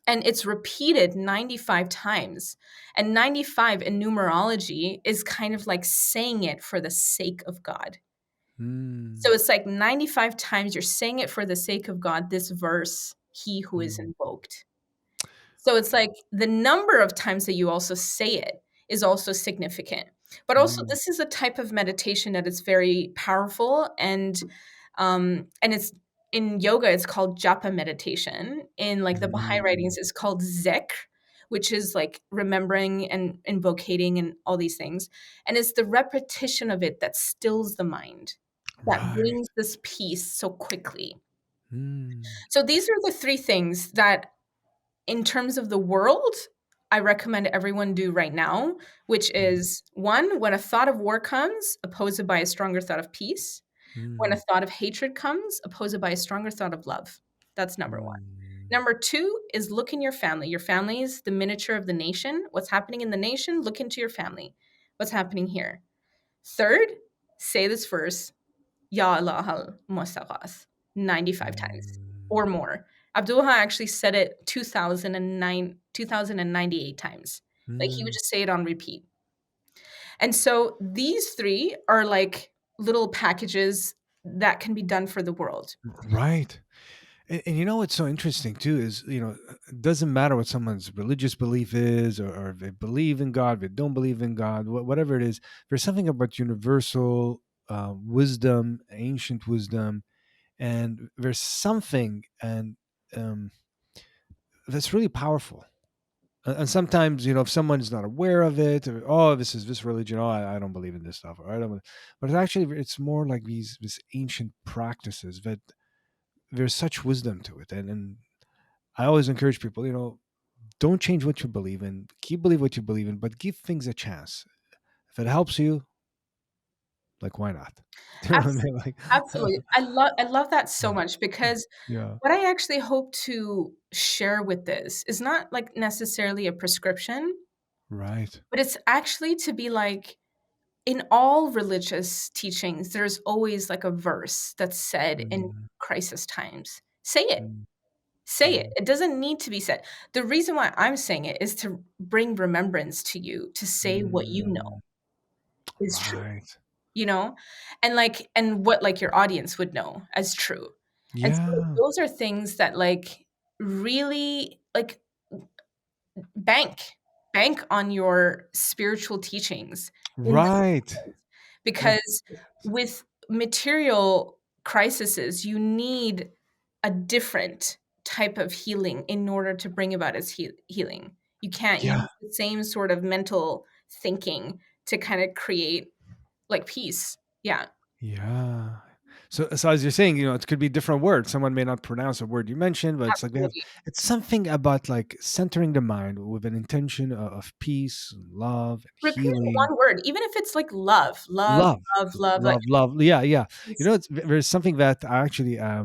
and it's repeated 95 times. And 95 in numerology is kind of like saying it for the sake of God. So Mm. it's like 95 times you're saying it for the sake of God, this verse, he who is Mm. invoked. So it's like the number of times that you also say it is also significant. But also, Mm. this is a type of meditation that is very powerful, and it's in yoga. It's called japa meditation. In like the Baha'i Mm. writings, it's called zikr, which is like remembering and invocating and all these things. And it's the repetition of it that stills the mind, that Right. brings this peace so quickly. Mm. So these are the three things that in terms of the world, I recommend everyone do right now, which Mm. is one, when a thought of war comes, oppose it by a stronger thought of peace. When a Mm. thought of hatred comes, oppose it by a stronger thought of love. That's number one. Mm. Number two is look in your family. Your family is the miniature of the nation. What's happening in the nation? Look into your family. What's happening here? Third, say this verse, Ya Allah al Mustaghas, 95 times Mm. or more. Abdullah actually said it 2098 times. Like he would Mm. just say it on repeat. And so these three are like little packages that can be done for the world. Right. And you know what's so interesting too is, it doesn't matter what someone's religious belief is, or if they believe in God, if they don't believe in God, whatever it is, there's something about universal wisdom, ancient wisdom, and there's something and um, that's really powerful. And sometimes, if someone is not aware of it, or, oh, this is this religion, oh, I don't believe in this stuff, or I don't, but it's actually, it's more like these ancient practices that there's such wisdom to it. And I always encourage people, don't change what you believe in. Keep believe what you believe in, but give things a chance. If it helps you, like why not? You know what I Abs- mean? Like, Absolutely. I love that so much because yeah, what I actually hope to share with this is not like necessarily a prescription, right. but it's actually to be like in all religious teachings, there's always like a verse that's said in Mm, crisis times. Say it. mm, Say it. mm, It doesn't need to be said. The reason why I'm saying it is to bring remembrance to you to say what you know mm, is true, right. you know? And like and what like your audience would know as true. And so Yeah, those are things that like really like bank bank on your spiritual teachings in the right. It, because with material crises, you need a different type of healing in order to bring about its healing. You can't yeah, use the same sort of mental thinking to kind of create like peace. Yeah, yeah. So as you're saying, it could be different words. Someone may not pronounce a word you mentioned, but it's like absolutely. it's something about like centering the mind with an intention of peace, and love, and Repeat healing. one word, even if it's like love, love, Love, love, love. Like love. Yeah, yeah. it's, There's something that I actually I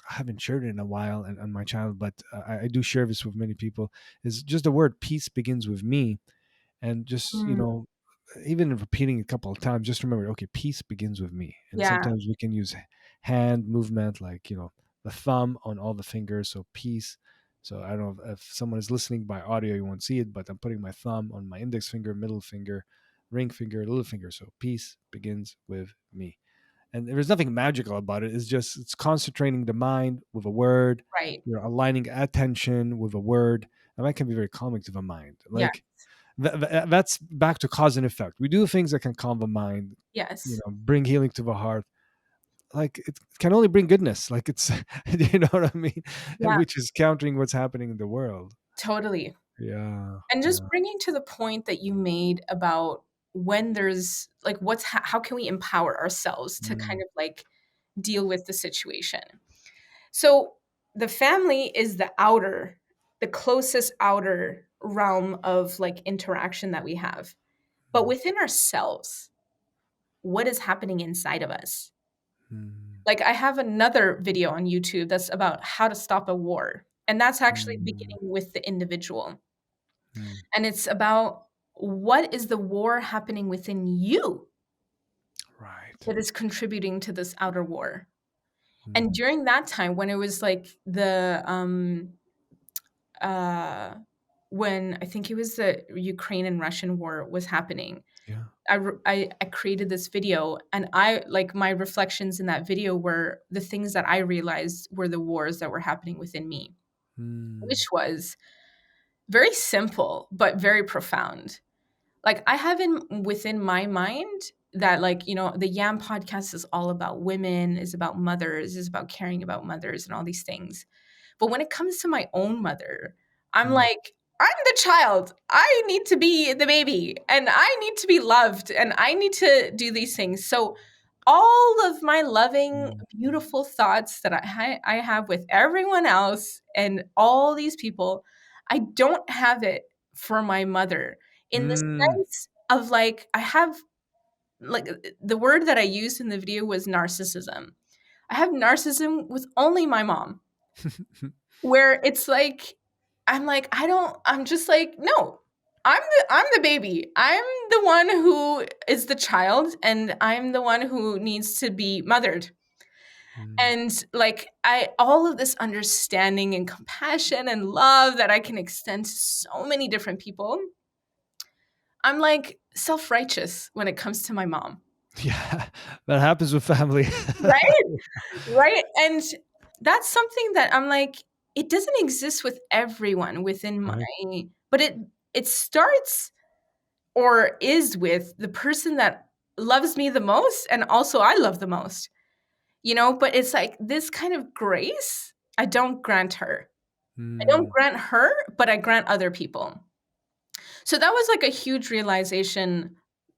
haven't shared in a while on my channel, but I do share this with many people. Is just the word peace begins with me, and just mm, even repeating a couple of times, just remember, okay, peace begins with me. And yeah, sometimes we can use hand movement, like the thumb on all the fingers, so peace. So I don't know if someone is listening by audio, you won't see it, but I'm putting my thumb on my index finger, middle finger, ring finger, little finger. So peace begins with me. And there's nothing magical about it. It's concentrating the mind with a word, right. aligning attention with a word, and that can be very calming to the mind. Yeah, Like that's back to cause and effect. We do things that can calm the mind, yes. bring healing to the heart. Like it can only bring goodness. Like it's, you know what I mean, Yeah, which is countering what's happening in the world. totally. Yeah, And just yeah, bringing to the point that you made about when there's like how can we empower ourselves to kind mm, of like deal with the situation. So the family is the closest outer realm of like interaction that we have. But mm, within ourselves, what is happening inside of us? mm. Like I have another video on YouTube that's about how to stop a war. And that's actually Mm, beginning with the individual. mm, And it's about what is the war happening within you right. that is contributing to this outer war. And Mm, during that time when it was like uh when I think it was the Ukraine and Russian war was happening, yeah. I created this video, and I like my reflections in that video were the things that I realized were the wars that were happening within me, Mm, which was very simple but very profound. Like I have in within my mind that, like, the Yam podcast is all about women, is about mothers, is about caring about mothers and all these things. But when it comes to my own mother, I'm mm, like, I'm the child. I need to be the baby and I need to be loved and I need to do these things. So all of my loving, mm, beautiful thoughts that I have with everyone else and all these people, I don't have it for my mother in the mm. sense of like, I have like the word that I used in the video was narcissism. I have narcissism with only my mom, where it's like I'm just like, no, I'm the baby. I'm the one who is the child and I'm the one who needs to be mothered. Mm, And like I all of this understanding and compassion and love that I can extend to so many different people. I'm like self-righteous when it comes to my mom. yeah, that happens with family. Right? Right? And that's something that I'm like, it doesn't exist with everyone within my, Right. but it starts or is with the person that loves me the most and also I love the most. But it's like this kind of grace I don't grant her. I don't Mm, grant her, but I grant other people. So that was like a huge realization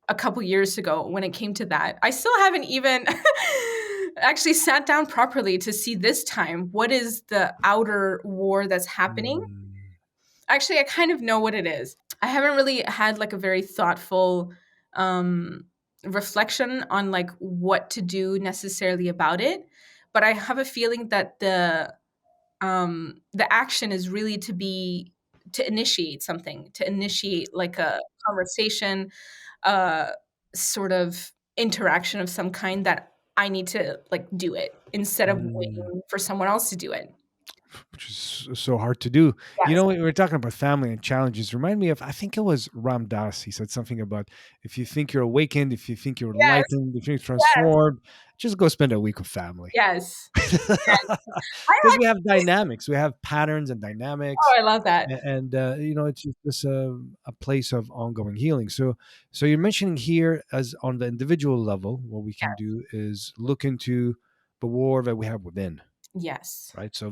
a couple years ago when it came to that. I still haven't even actually sat down properly to see this time what is the outer war that's happening. mm, Actually, I kind of know what it is. I haven't really had like a very thoughtful um, reflection on like what to do necessarily about it, but I have a feeling that the action is really to initiate something, to initiate like a conversation, sort of interaction of some kind that I need to like do it instead of mm. waiting for someone else to do it. Which is so hard to do. You Yes. know, we were talking about family and challenges. Remind me of, I think it was Ram Dass. He said something about if you think you're awakened, if you think you're Yes. lightened, if you're Yes. transformed, just go spend a week with family. Yes. I Because we have actually, dynamics, we have patterns and dynamics, oh, I love that. and you know, it's just a place of ongoing healing. So you're mentioning here, as on the individual level, what we can Yes. do is look into the war that we have within. Yes. Right, so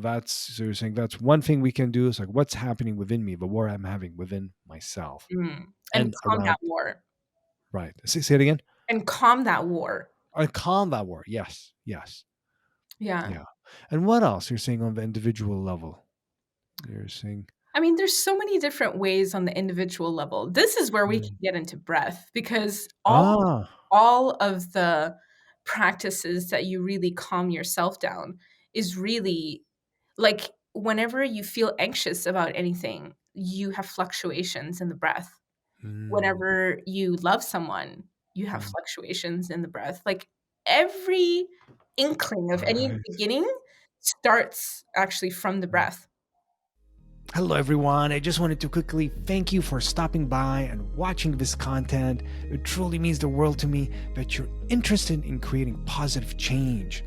you're saying that's one thing we can do, is like what's happening within me, the war I'm having within myself And and calm around. that war. Right, say it again. And calm that war. Or calm that war. Yes, yes. Yeah. Yeah. And what else you're saying on the individual level? You're saying, I mean, there's so many different ways on the individual level. This is where we can mm, get into breath because ah, all of the practices that you really calm yourself down is really like whenever you feel anxious about anything, you have fluctuations in the breath. mm, Whenever you love someone, you have mm, fluctuations in the breath. Like every inkling of any right. beginning starts actually from the breath. Hello, everyone. I just wanted to quickly thank you for stopping by and watching this content. It truly means the world to me that you're interested in creating positive change.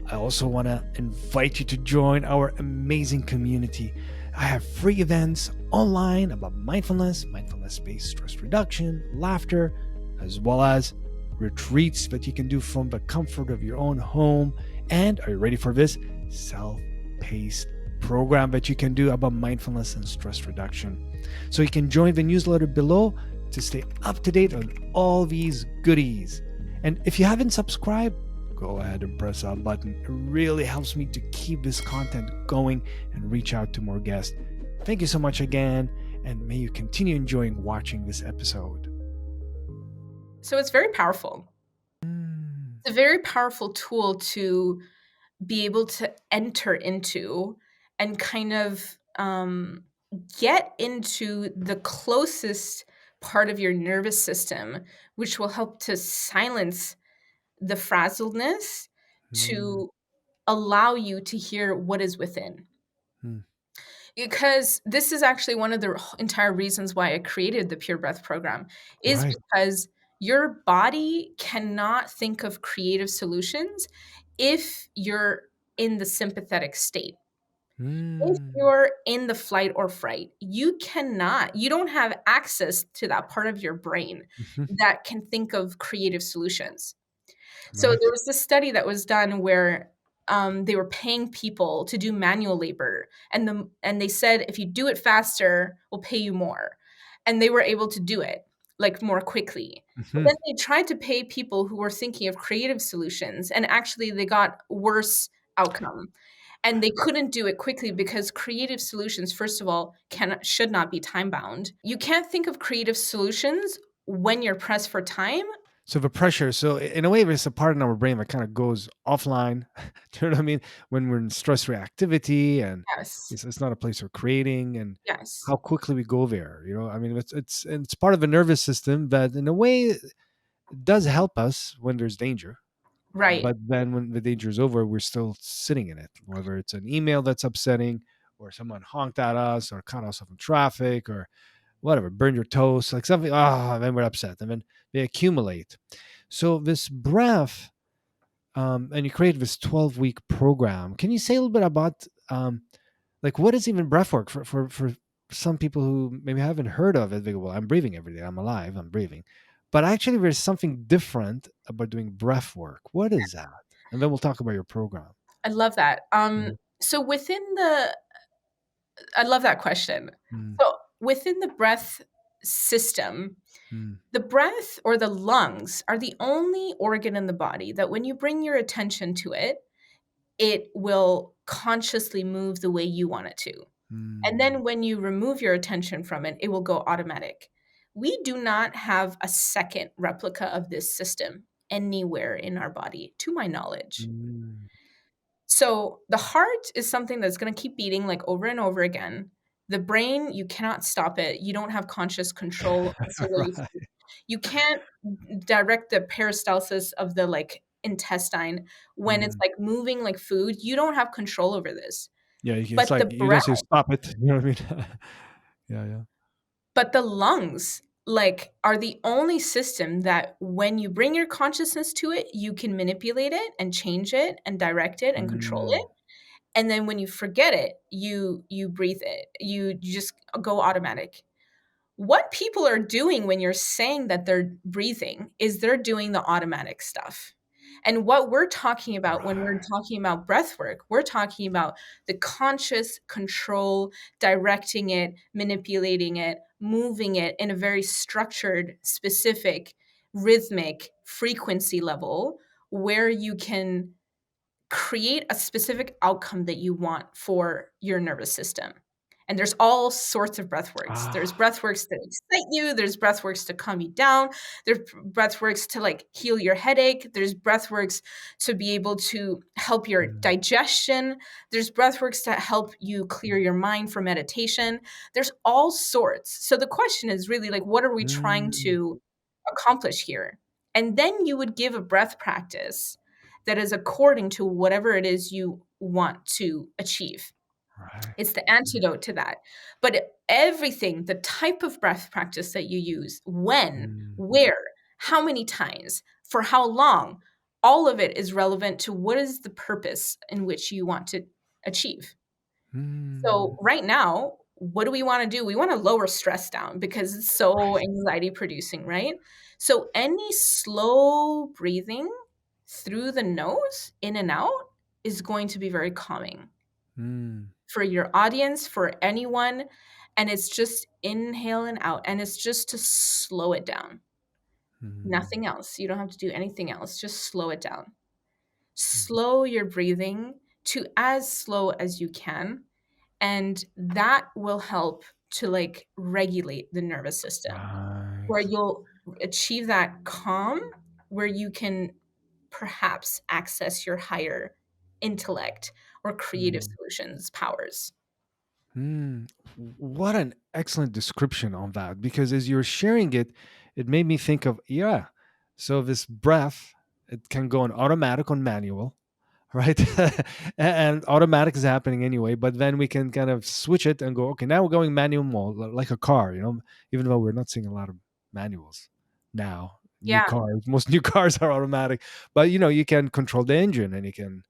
I also want to invite you to join our amazing community. I have free events online about mindfulness, mindfulness based stress reduction, laughter, as well as retreats that you can do from the comfort of your own home. And are you ready for this? Self paced program that you can do about mindfulness and stress reduction. So you can join the newsletter below to stay up to date on all these goodies. And if you haven't subscribed, go ahead and press that button. It really helps me to keep this content going and reach out to more guests. Thank you so much again, and may you continue enjoying watching this episode. So it's very powerful. Mm, It's a very powerful tool to be able to enter into and kind of get into the closest part of your nervous system, which will help to silence the frazzledness Mm, to allow you to hear what is within. mm. Because this is actually one of the entire reasons why I created the Pure Breath program, is Right. because your body cannot think of creative solutions if you're in the sympathetic state. If Mm, you're in the flight or fright, you don't have access to that part of your brain mhm. that can think of creative solutions. So Right. there was this study that was done where they were paying people to do manual labor, and they said if you do it faster, we'll pay you more, and they were able to do it like more quickly. But Mhm. then they tried to pay people who were thinking of creative solutions, and actually they got worse outcome. And they couldn't do it quickly because creative solutions, first of all, should not be time bound. You can't think of creative solutions when you're pressed for time. So the pressure, so in a way, there's a part in our brain that kind of goes offline. Do you know what I mean? When we're in stress reactivity, and Yes. it's not a place for creating, and Yes. how quickly we go there. I mean, it's part of the nervous system that, in a way, does help us when there's danger. Right. But then when the danger is over, we're still sitting in it. Whether it's an email that's upsetting, or someone honked at us, or cut us off in traffic, or whatever, burn your toast, like something. Then we're upset, and then they accumulate. So this breath, and you created this 12-week program. Can you say a little bit about, like, what is even breath work for some people who maybe haven't heard of it? They go, well, I'm breathing every day. I'm alive. I'm breathing. But actually, there's something different about doing breath work. What is that? And then we'll talk about your program. I love that. Mhm. So I love that question. Mm, So within the breath system, mm, the breath or the lungs are the only organ in the body that when you bring your attention to it, it will consciously move the way you want it to. And mm, then when you remove your attention from it, it will go automatic. We do not have a second replica of this system anywhere in our body, to my knowledge. mm. So the heart is something that's going to keep beating like over and over again. The brain, you cannot stop it. You don't have conscious control. It's the way you Right. you can't direct the peristalsis of the like intestine when it's Mm. like moving like food. You don't have control over this. Yeah, it's But like the you breath, don't say stop it. You know what I mean? Yeah, yeah. but the lungs like are the only system that when you bring your consciousness to it, you can manipulate it and change it and direct it and control it. Mm, And then when you forget it, you breathe it. You just go automatic. What people are doing when you're saying that they're breathing is they're doing the automatic stuff. And what we're talking about when we're right. talking about breath work, we're talking about the conscious control, directing it, manipulating it, moving it in a very structured, specific, rhythmic frequency level where you can create a specific outcome that you want for your nervous system. And there's all sorts of breath works. There's Ah. breath works that excite you, there's breath works to calm you down, there's breath works to like heal your headache, there's breath works to be able to help your Mm, digestion, there's breath works to help you clear your mind for meditation. There's all sorts. So the question is really like what are we trying mm. to accomplish here? And then you would give a breath practice that is according to whatever it is you want to achieve. Right. It's the antidote to that. But everything, the type of breath practice that you use, when, Mm, where, how many times, for how long, all of it is relevant to what is the purpose in which you want to achieve. mm, So, right now, what do we want to do? We want to lower stress down because it's so right. anxiety producing, right? So, any slow breathing through the nose, in and out, is going to be very calming Mm, for your audience, for anyone. And it's just inhale and out. And it's just to slow it down. mm, Nothing else. You don't have to do anything else. Just slow it down. mhm. Slow your breathing to as slow as you can, and that will help to like regulate the nervous system where Right. you'll achieve that calm where you can perhaps access your higher intellect or creative Mm. solutions powers. Mm. What an excellent description on that. Because as you're sharing it, it made me think of, yeah. So this breath, it can go on automatic, on manual, right? And automatic is happening anyway, but then we can kind of switch it and go, okay, now we're going manual mode, like a car, even though we're not seeing a lot of manuals now. New Yeah. cars, most new cars are automatic, but you can control the engine and you can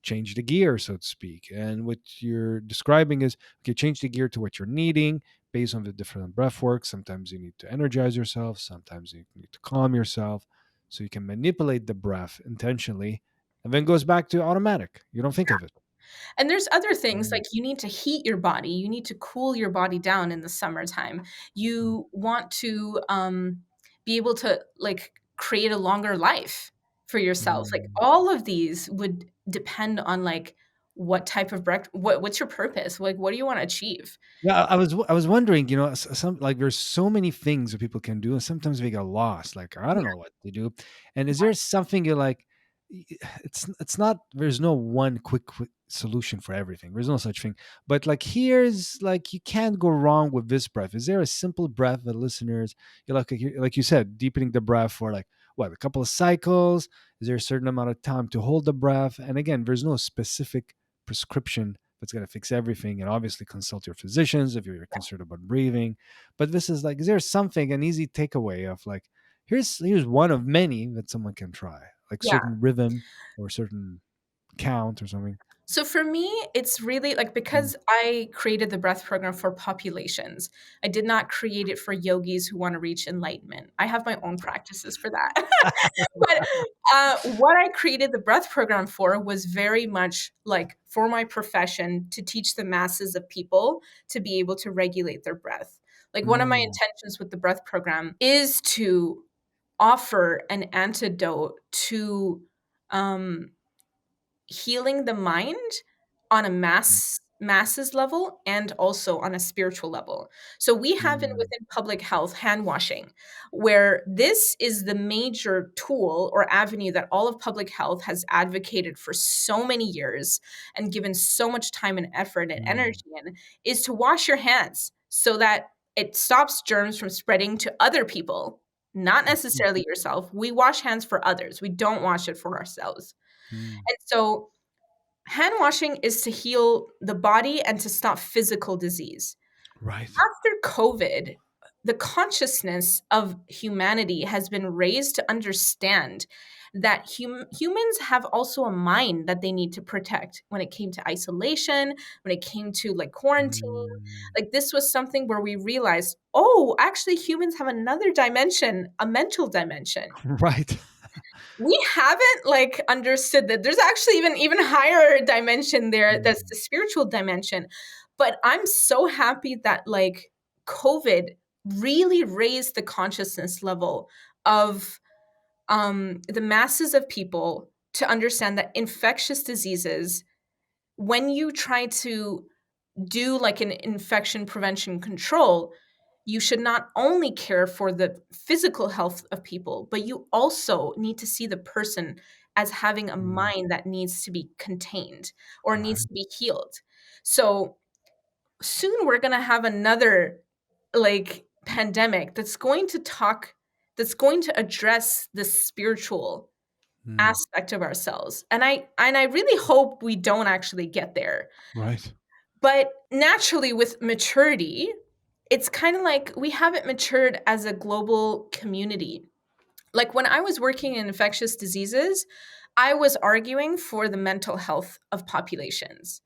change the gear, so to speak. And what you're describing is, okay, change the gear to what you're needing based on the different breath work. Sometimes you need to energize yourself, sometimes you need to calm yourself, so you can manipulate the breath intentionally, and then goes back to automatic. You don't think of it. And there's other things Mm, like you need to heat your body, you need to cool your body down in the summertime. mm, You want to be able to like create a longer life for yourself. Like mm. all of these would depend on like what type of what's your purpose? Like what do you want to achieve? Yeah, I was wondering, some, like, there's so many things that people can do, and sometimes we get lost. Like, I don't know what to do. And is there something you're like, y- it's not. There's no one quick solution for everything. There's no such thing. But like, here's like, you can't go wrong with this breath. Is there a simple breath that listeners, like you said, deepening the breath for like what, a couple of cycles? Is there a certain amount of time to hold the breath? And again, there's no specific prescription that's going to fix everything. And obviously, consult your physicians if you're concerned about breathing. But this is like, is there something, an easy takeaway of like, here's one of many that someone can try, like Yeah. certain rhythm or certain count or something? So for me, it's really like Mm. because I created the breath program for populations, I did not create it for yogis who want to reach enlightenment. I have my own practices for that. But what I created the breath program for was very much like for my profession to teach the masses of people to be able to regulate their breath. Like one of my Mm, intentions with the breath program is to offer an antidote to um, healing the mind on a masses level and also on a spiritual level. So we have in mm, within public health hand washing, where this is the major tool or avenue that all of public health has advocated for so many years and given so much time and effort and mm. energy in, is to wash your hands so that it stops germs from spreading to other people, not Mhm. necessarily yourself. We wash hands for others. We don't wash it for ourselves. Mm. And so hand washing is to heal the body and to stop physical disease. Right. After COVID, the consciousness of humanity has been raised to understand that humans have also a mind that they need to protect when it came to isolation, when it came to like quarantine. Mm. Like this was something where we realized, oh, actually humans have another dimension, a mental dimension. Right. We haven't like understood that there's actually even higher dimension there, that's Mm, the spiritual dimension. But I'm so happy that like COVID really raised the consciousness level of the masses of people to understand that infectious diseases, when you try to do like an infection prevention control, you should not only care for the physical health of people, but you also need to see the person as having a mm. mind that needs to be contained or needs Right. to be healed. So soon we're going to have another like pandemic that's going to address the spiritual Mm. aspect of ourselves. And I really hope we don't actually get there. Right. But naturally, with maturity, it's kind of like we haven't matured as a global community. Like when I was working in infectious diseases, I was arguing for the mental health of populations.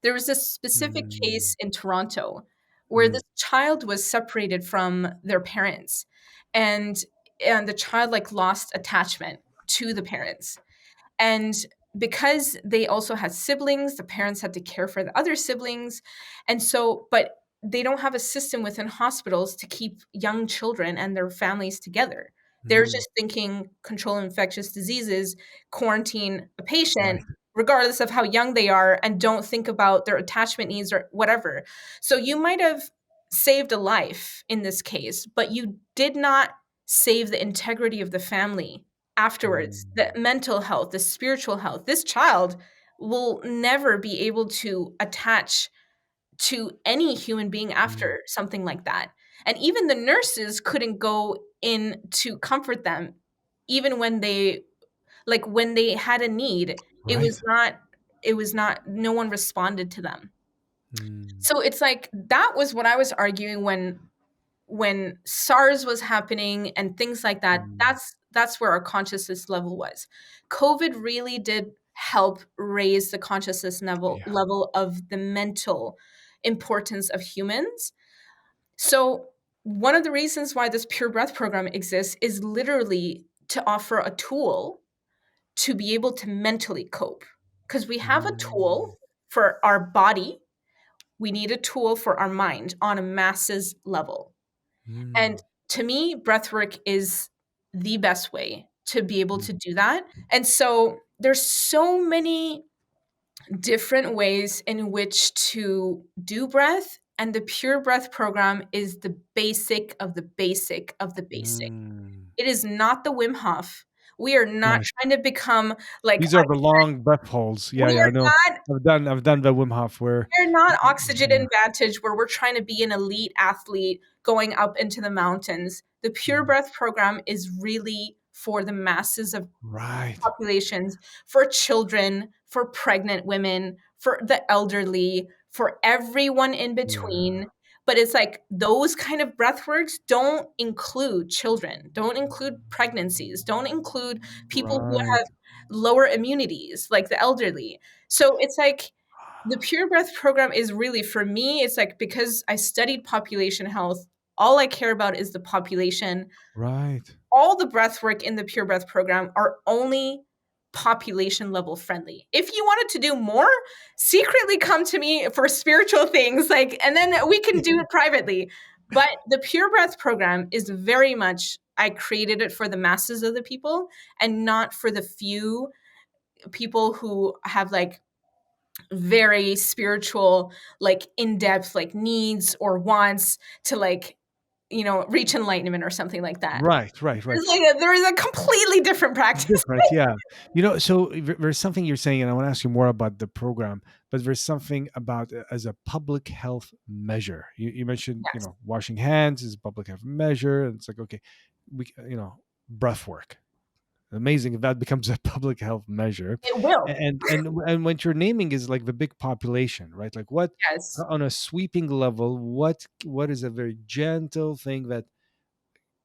There was this specific Mm. case in Toronto where Mm. this child was separated from their parents, and and the child like lost attachment to the parents. And because they also had siblings, the parents had to care for the other siblings. And so, but they don't have a system within hospitals to keep young children and their families together. They're Mm. just thinking control infectious diseases, quarantine a patient, Right. regardless of how young they are, and don't think about their attachment needs or whatever. So you might have saved a life in this case, but you did not save the integrity of the family afterwards, the Mm. mental health, the spiritual health. This child, will never be able to attach to any human being Mm. after something like that. And even the nurses couldn't go in to comfort them, even when they, like, when they had a need, Right. it was not, no one responded to them. Mm. So it's like that was what I was arguing when SARS was happening and things like that. Mm. That's where our consciousness level was. COVID really did help raise the consciousness Yeah. level of the mental importance of humans. So one of the reasons why this pure breath program exists is literally to offer a tool to be able to mentally cope. Because we have a Mm. tool for our body, we need a tool for our mind on a masses level. And Mm. to me, breathwork is the best way to be able Mm. to do that. And so there's so many different ways in which to do breath. And the pure breath program is the basic of the basic of the basic. Mm. It is not the Wim Hof. We are not Right. trying to become like, These are the long breath holds. Yeah, we yeah, I know. are not I've done the Wim Hof where They're not oxygen yeah. advantage where we're trying to be an elite athlete going up into the mountains. The Pure Mm. Breath program is really for the masses of Right. populations, for children, for pregnant women, for the elderly, for everyone in Yeah. between. But it's like those kind of breath works don't include children, don't include pregnancies, don't include people who Right. have lower immunities, like the elderly. So it's like the Pure Breath program is really, for me, it's like because I studied population health, all I care about is the population. Right. All the breath work in the Pure Breath program are only population level friendly. If you wanted to do more, secretly come to me for spiritual things, like, and then we can do it privately. But the Pure Breath program is very much, I created it for the masses of the people and not for the few people who have like very spiritual, like in-depth, like needs or wants to, like, reach enlightenment or something like that. Right, right, right. There is a completely different practice. Different, yeah. So there's something you're saying, and I want to ask you more about the program, but there's something about as a public health measure. You mentioned, Yes, washing hands is a public health measure. And it's like, okay, breath work. Amazing if that becomes a public health measure. it will. And what you're naming is like the big population, right? Like what Yes. on a sweeping level, what is a very gentle thing that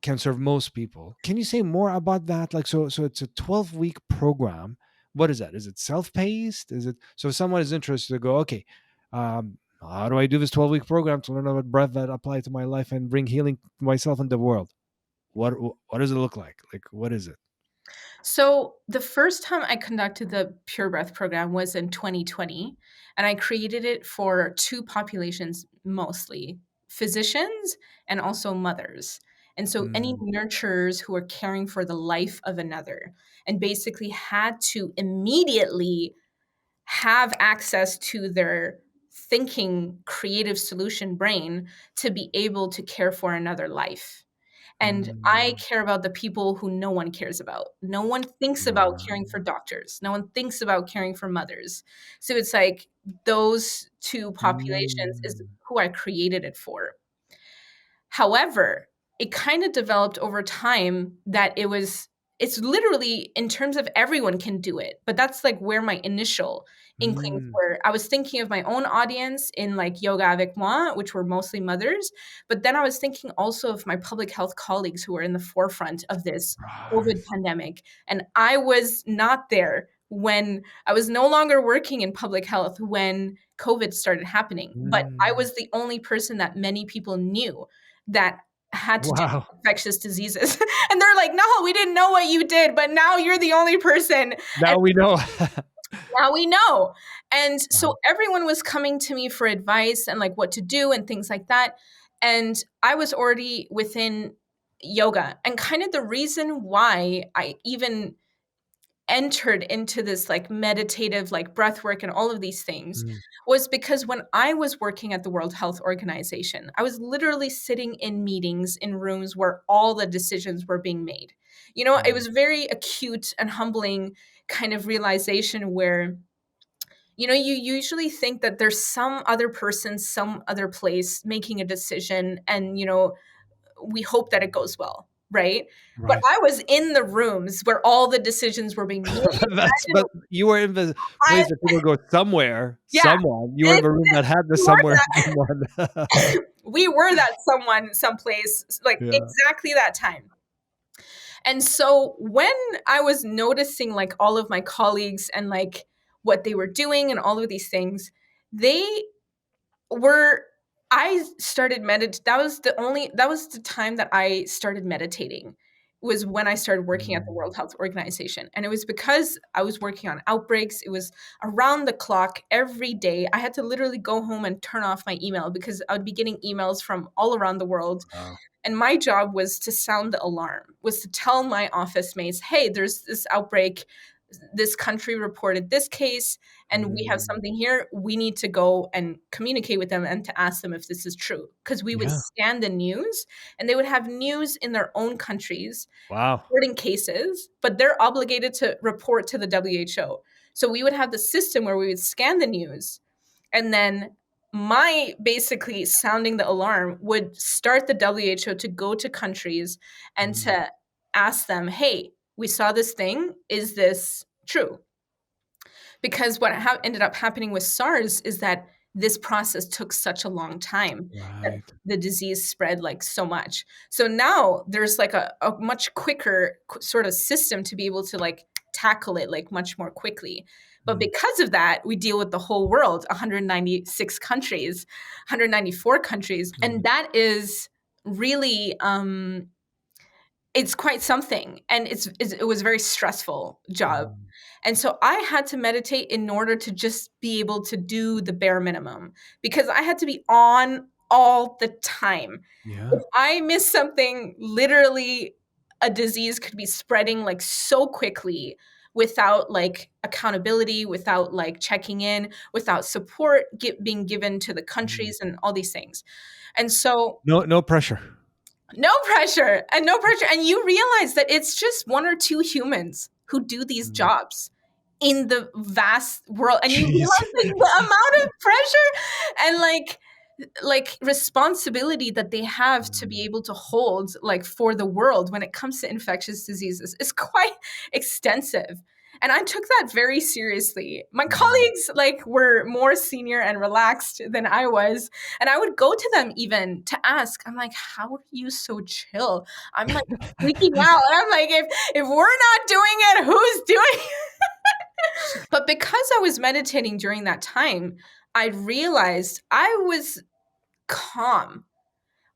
can serve most people. Can you say more about that? Like, so it's a 12-week program. What is that? Is it self-paced? Is it so if someone is interested to go, okay, how do I do this 12-week program to learn about breath that apply to my life and bring healing to myself and the world? What does it look like? Like, what is it? So the first time I conducted the Pure Breath program was in 2020, and I created it for two populations mostly, physicians and also mothers. And so any Mm. nurturers who are caring for the life of another and basically had to immediately have access to their thinking, creative solution brain to be able to care for another life. And I Mm. care about the people who no one cares about. No one thinks about caring for doctors. No one thinks about caring for mothers. So it's like those two populations is Mm. who I created it for. However, it kind of developed over time that it's literally in terms of everyone can do it. But that's like where my initial inklings Mm. were. I was thinking of my own audience in like Yoga avec moi, which were mostly mothers. But then I was thinking also of my public health colleagues who were in the forefront of this COVID Right. pandemic. And I was not there when I was no longer working in public health when COVID started happening. But I Mm. was the only person that many people knew that had to do Wow. with infectious diseases. And they're like, no, we didn't know what you did, but now you're the only person. And Now we know. now we know. And Uh-huh. so everyone was coming to me for advice and like what to do and things like that. And I was already within yoga. And kind of the reason why I even entered into this like meditative like breath work and all of these things Mm. was because when I was working at the World Health Organization, I was literally sitting in meetings in rooms where all the decisions were being made. It Mm. was very acute and humbling kind of realization where You usually think that there's some other person, some other place making a decision, and we hope that it goes well, right? But Right. I was in the rooms where all the decisions were being made. But you were in the I place that people go somewhere, Yeah, someone. You were in it, a room that had the we were somewhere someone. we were that someone someplace, like Yeah. exactly that time. And so when I was noticing like all of my colleagues and like what they were doing and all of these things, they were I started that was the time that I started meditating, was when I started working at the Mm. World Health Organization. And it was because I was working on outbreaks. It was around the clock every day. I had to literally go home and turn off my email because I would be getting emails from all around the world, Wow. and my job was to sound the alarm, was to tell my office mates, hey, there's this outbreak. This country reported this case, and we have Mm. something here. We need to go and communicate with them and to ask them if this is true. Because we would Yeah. scan the news, and they would have news in their own countries Wow. reporting cases, but they're obligated to report to the WHO. So we would have the system where we would scan the news, and then my basically sounding the alarm would start the WHO to go to countries and Mm. to ask them, hey, we saw this thing. Is this true? Because what ended up happening with SARS is that this process took such a long time that Right. the disease spread like so much. So now there's like a much quicker sort of system to be able to like tackle it like much more quickly. But Mm. because of that, we deal with the whole world, 196 countries, 194 countries. And Mm. that is really it's quite something, and it was a very stressful job. Mm. And so I had to meditate in order to just be able to do the bare minimum, because I had to be on all the time. Yeah. If I miss something, literally a disease could be spreading like so quickly without like accountability, without like checking in, without support being given to the Mm. countries and all these things. And so No, no pressure. no pressure, and no pressure. And you realize that it's just one or two humans who do these Mm. jobs in the vast world. And you Jeez. realize the amount of pressure and like responsibility that they have to be Mm. able to hold like for the world when it comes to infectious diseases is quite extensive. And I took that very seriously. My Mm. colleagues like were more senior and relaxed than I was, and I would go to them even to ask, I'm like, how are you so chill? I'm like freaking out. And I'm like, if we're not doing it, who's doing it? But because I was meditating during that time, I realized I was calm,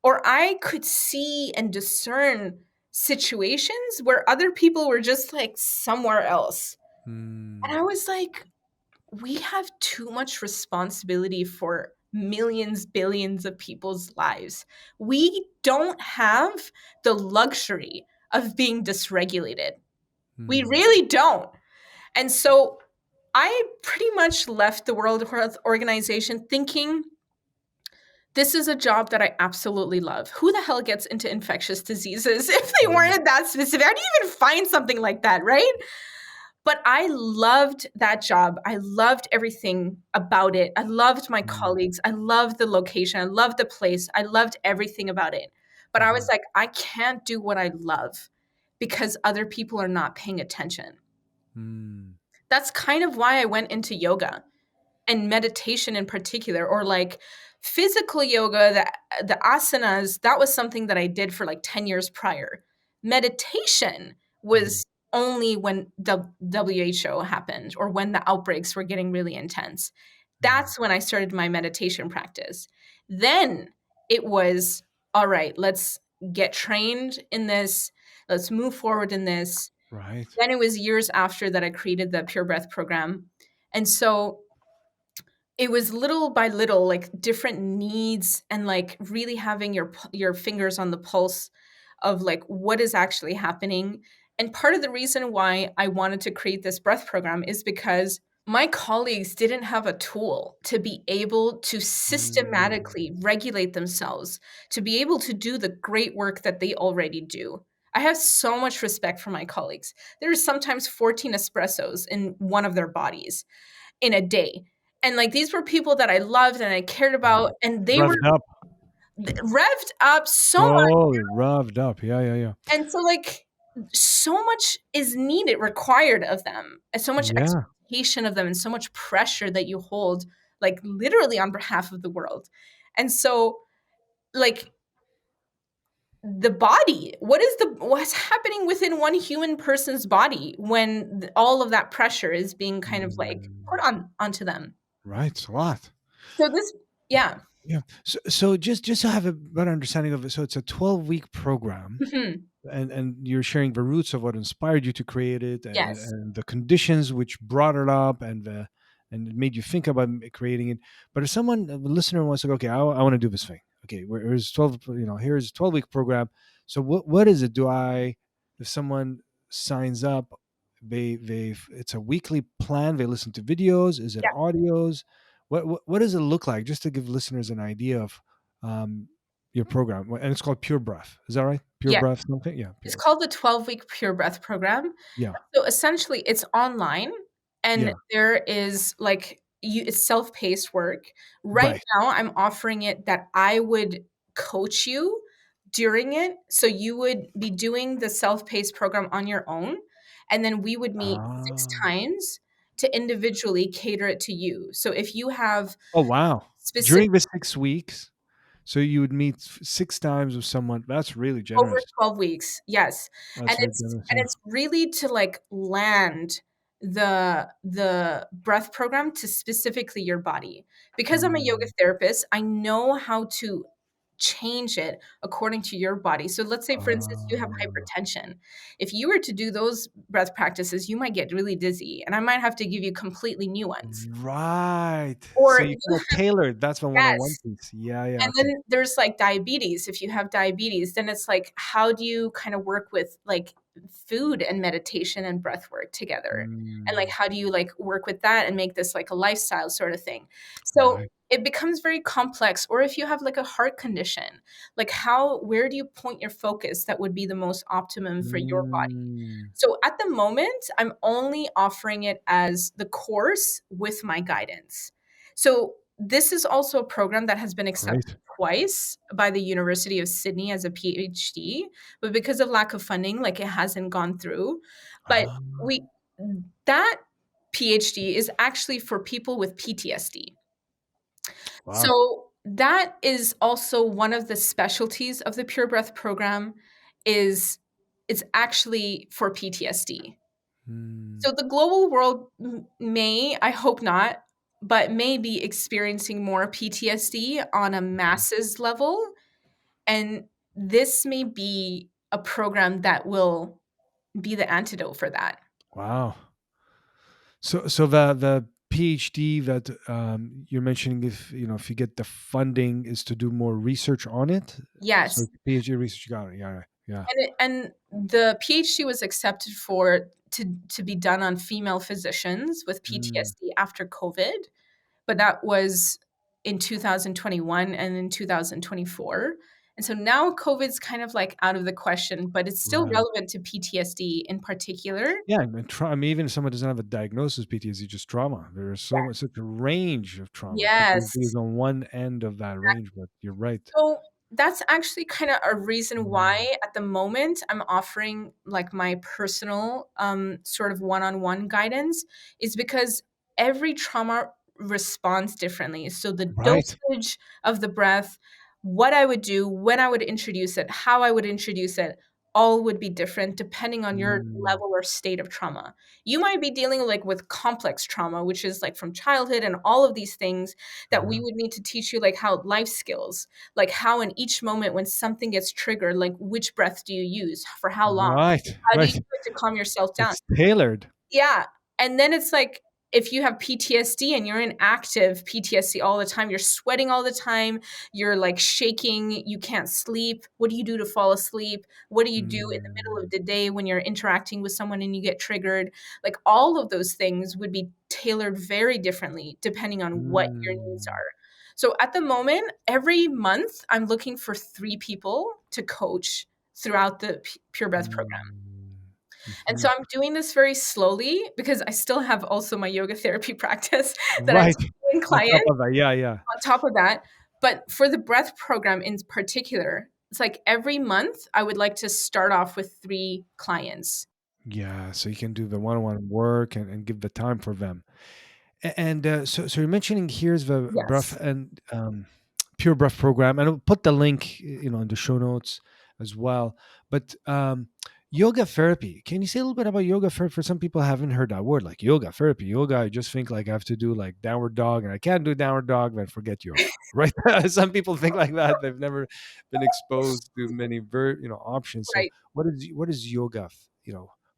or I could see and discern situations where other people were just like somewhere else. And Mm. I was like, we have too much responsibility for millions, billions of people's lives. We don't have the luxury of being dysregulated. We Mm. really don't. And so I pretty much left the World Health Organization thinking, this is a job that I absolutely love. Who the hell gets into infectious diseases if they Mm. weren't that specific? How do you even find something like that, right? But I loved that job. I loved everything about it. I loved my Mm. colleagues. I loved the location. I loved the place. I loved everything about it. But I was Mhm. like, I can't do what I love because other people are not paying attention. Mm. That's kind of why I went into yoga and meditation in particular, or like physical yoga, the asanas. That was something that I did for like 10 years prior. Meditation Mm. was only when the WHO happened, or when the outbreaks were getting really intense. Mm. That's when I started my meditation practice. Then it was, all right, let's get trained in this, let's move forward in this. Right. Then it was years after that I created the Pure Breath program. And so it was little by little, like different needs, and like really having your fingers on the pulse of like what is actually happening. And part of the reason why I wanted to create this breath program is because my colleagues didn't have a tool to be able to Mm. systematically regulate themselves, to be able to do the great work that they already do. I have so much respect for my colleagues. There are sometimes 14 espressos in one of their bodies in a day. And like these were people that I loved and I cared Mm. about, and they were Revved up. revved up so much. Totally revved up. Yeah, yeah, yeah. And so like so much is needed, required of them, and so much Yeah. expectation of them, and so much pressure that you hold, like literally on behalf of the world. And so like the body, what's happening within one human person's body when all of that pressure is being kind of like put Mm. onto them. Right. It's a lot. So this, yeah. Yeah. So just to have a better understanding of it, so it's a 12-week program, Mhm. and you're sharing the roots of what inspired you to create it, Yes. and the conditions which brought it up, and it made you think about creating it. But if someone, a listener, wants to go, okay, I want to do this thing. Okay, here's 12. Here's a 12-week program. So what is it? If someone signs up, they it's a weekly plan. They listen to videos. Is it Yeah. audios? What does it look like? Just to give listeners an idea of um, your program, and it's called Pure Breath. Is that right? Pure Yeah. Breath, something? Yeah, Pure It's Breath. called the 12-week Pure Breath program. Yeah, So essentially it's online, and yeah. there is like it's self-paced work. Right Right. now I'm offering it that I would coach you during it. So you would be doing the self-paced program on your own, and then we would meet 6 Ah. times to individually cater it to you. So if you have Oh, wow. specific During the 6 weeks, so you would meet 6 times with someone. That's really over generous. 12 weeks, yes. That's very generous. And Yeah. it's really to like land the breath program to specifically your body. Because I'm a yoga Mm. therapist, I know how to change it according to your body. So let's say for instance you have Ah. hypertension. If you were to do those breath practices, you might get really dizzy and I might have to give you completely new ones. Right. So Or you kind of tailored. That's the one-on-one yes, piece. Yeah, yeah. and Okay. then there's like diabetes. If you have diabetes, then it's like, how do you kind of work with like food and meditation and breath work together? And like, Mm. how do you like work with that and make this like a lifestyle sort of thing? So Right. it becomes very complex. Or if you have like a heart condition, like where do you point your focus that would be the most optimum for your body? Mm. So at the moment, I'm only offering it as the course with my guidance. So this is also a program that has been accepted Great. twice by the University of Sydney as a PhD, but because of lack of funding, like it hasn't gone through. But Ah. we that PhD is actually for people with PTSD. Wow. So that is also one of the specialties of the Pure Breath program is it's actually for PTSD. Mm. So the global world may, I hope not, but may be experiencing more PTSD on a masses level. And this may be a program that will be the antidote for that. Wow. So the PhD that you're mentioning, if you get the funding, is to do more research on it. So Yes. PhD research, you got it. Yeah, yeah. And the PhD was accepted for to be done on female physicians with Mm. PTSD after COVID, but that was in 2021 and in 2024. And so now COVID's kind of like out of the question, but it's still Right. relevant to PTSD in particular. Yeah, and I mean, even if someone doesn't have a diagnosis, PTSD, just trauma. There's so much, such a range of trauma. PTSD Yes. is on one end of that range, but you're right. So that's actually kind of a reason Mm. why at the moment I'm offering like my personal sort of one-on-one guidance is because every trauma responds differently. So the Right. dosage of the breath, what I would do, when I would introduce it, how I would introduce it, all would be different depending on your Mm. level or state of trauma. You might be dealing like with complex trauma, which is like from childhood and all of these things that we Yeah. would need to teach you like how life skills, like how in each moment when something gets triggered, like which breath do you use for how long, Right. how do you Right. do it to calm yourself down. It's tailored. Yeah, and then it's like if you have PTSD and you're in active PTSD all the time, you're sweating all the time, you're like shaking, you can't sleep. What do you do to fall asleep? What do you do in the middle Mm. of the day when you're interacting with someone and you get triggered? Like all of those things would be tailored very differently depending on what your needs Mm. are. So at the moment, every month I'm looking for 3 people to coach throughout the Pure Breath program. Mm. And so Mhm. I'm doing this very slowly because I still have also my yoga therapy practice that I'm Right. paying On top client of that, yeah, yeah. on top of that. But for the breath program in particular, it's like every month I would like to start off with 3 clients. Yeah, so you can do the one-on-one work and give the time for them. And so you're mentioning here's the breath Yes. and pure breath program, and I'll put the link, in the show notes as well. But yoga therapy. Can you say a little bit about yoga therapy? For some people, I haven't heard that word, like yoga therapy. Yoga, I just think like I have to do like downward dog, and I can't do downward dog, then forget yoga, right? Some people think like that. They've never been exposed to many options. So Right. what is yoga?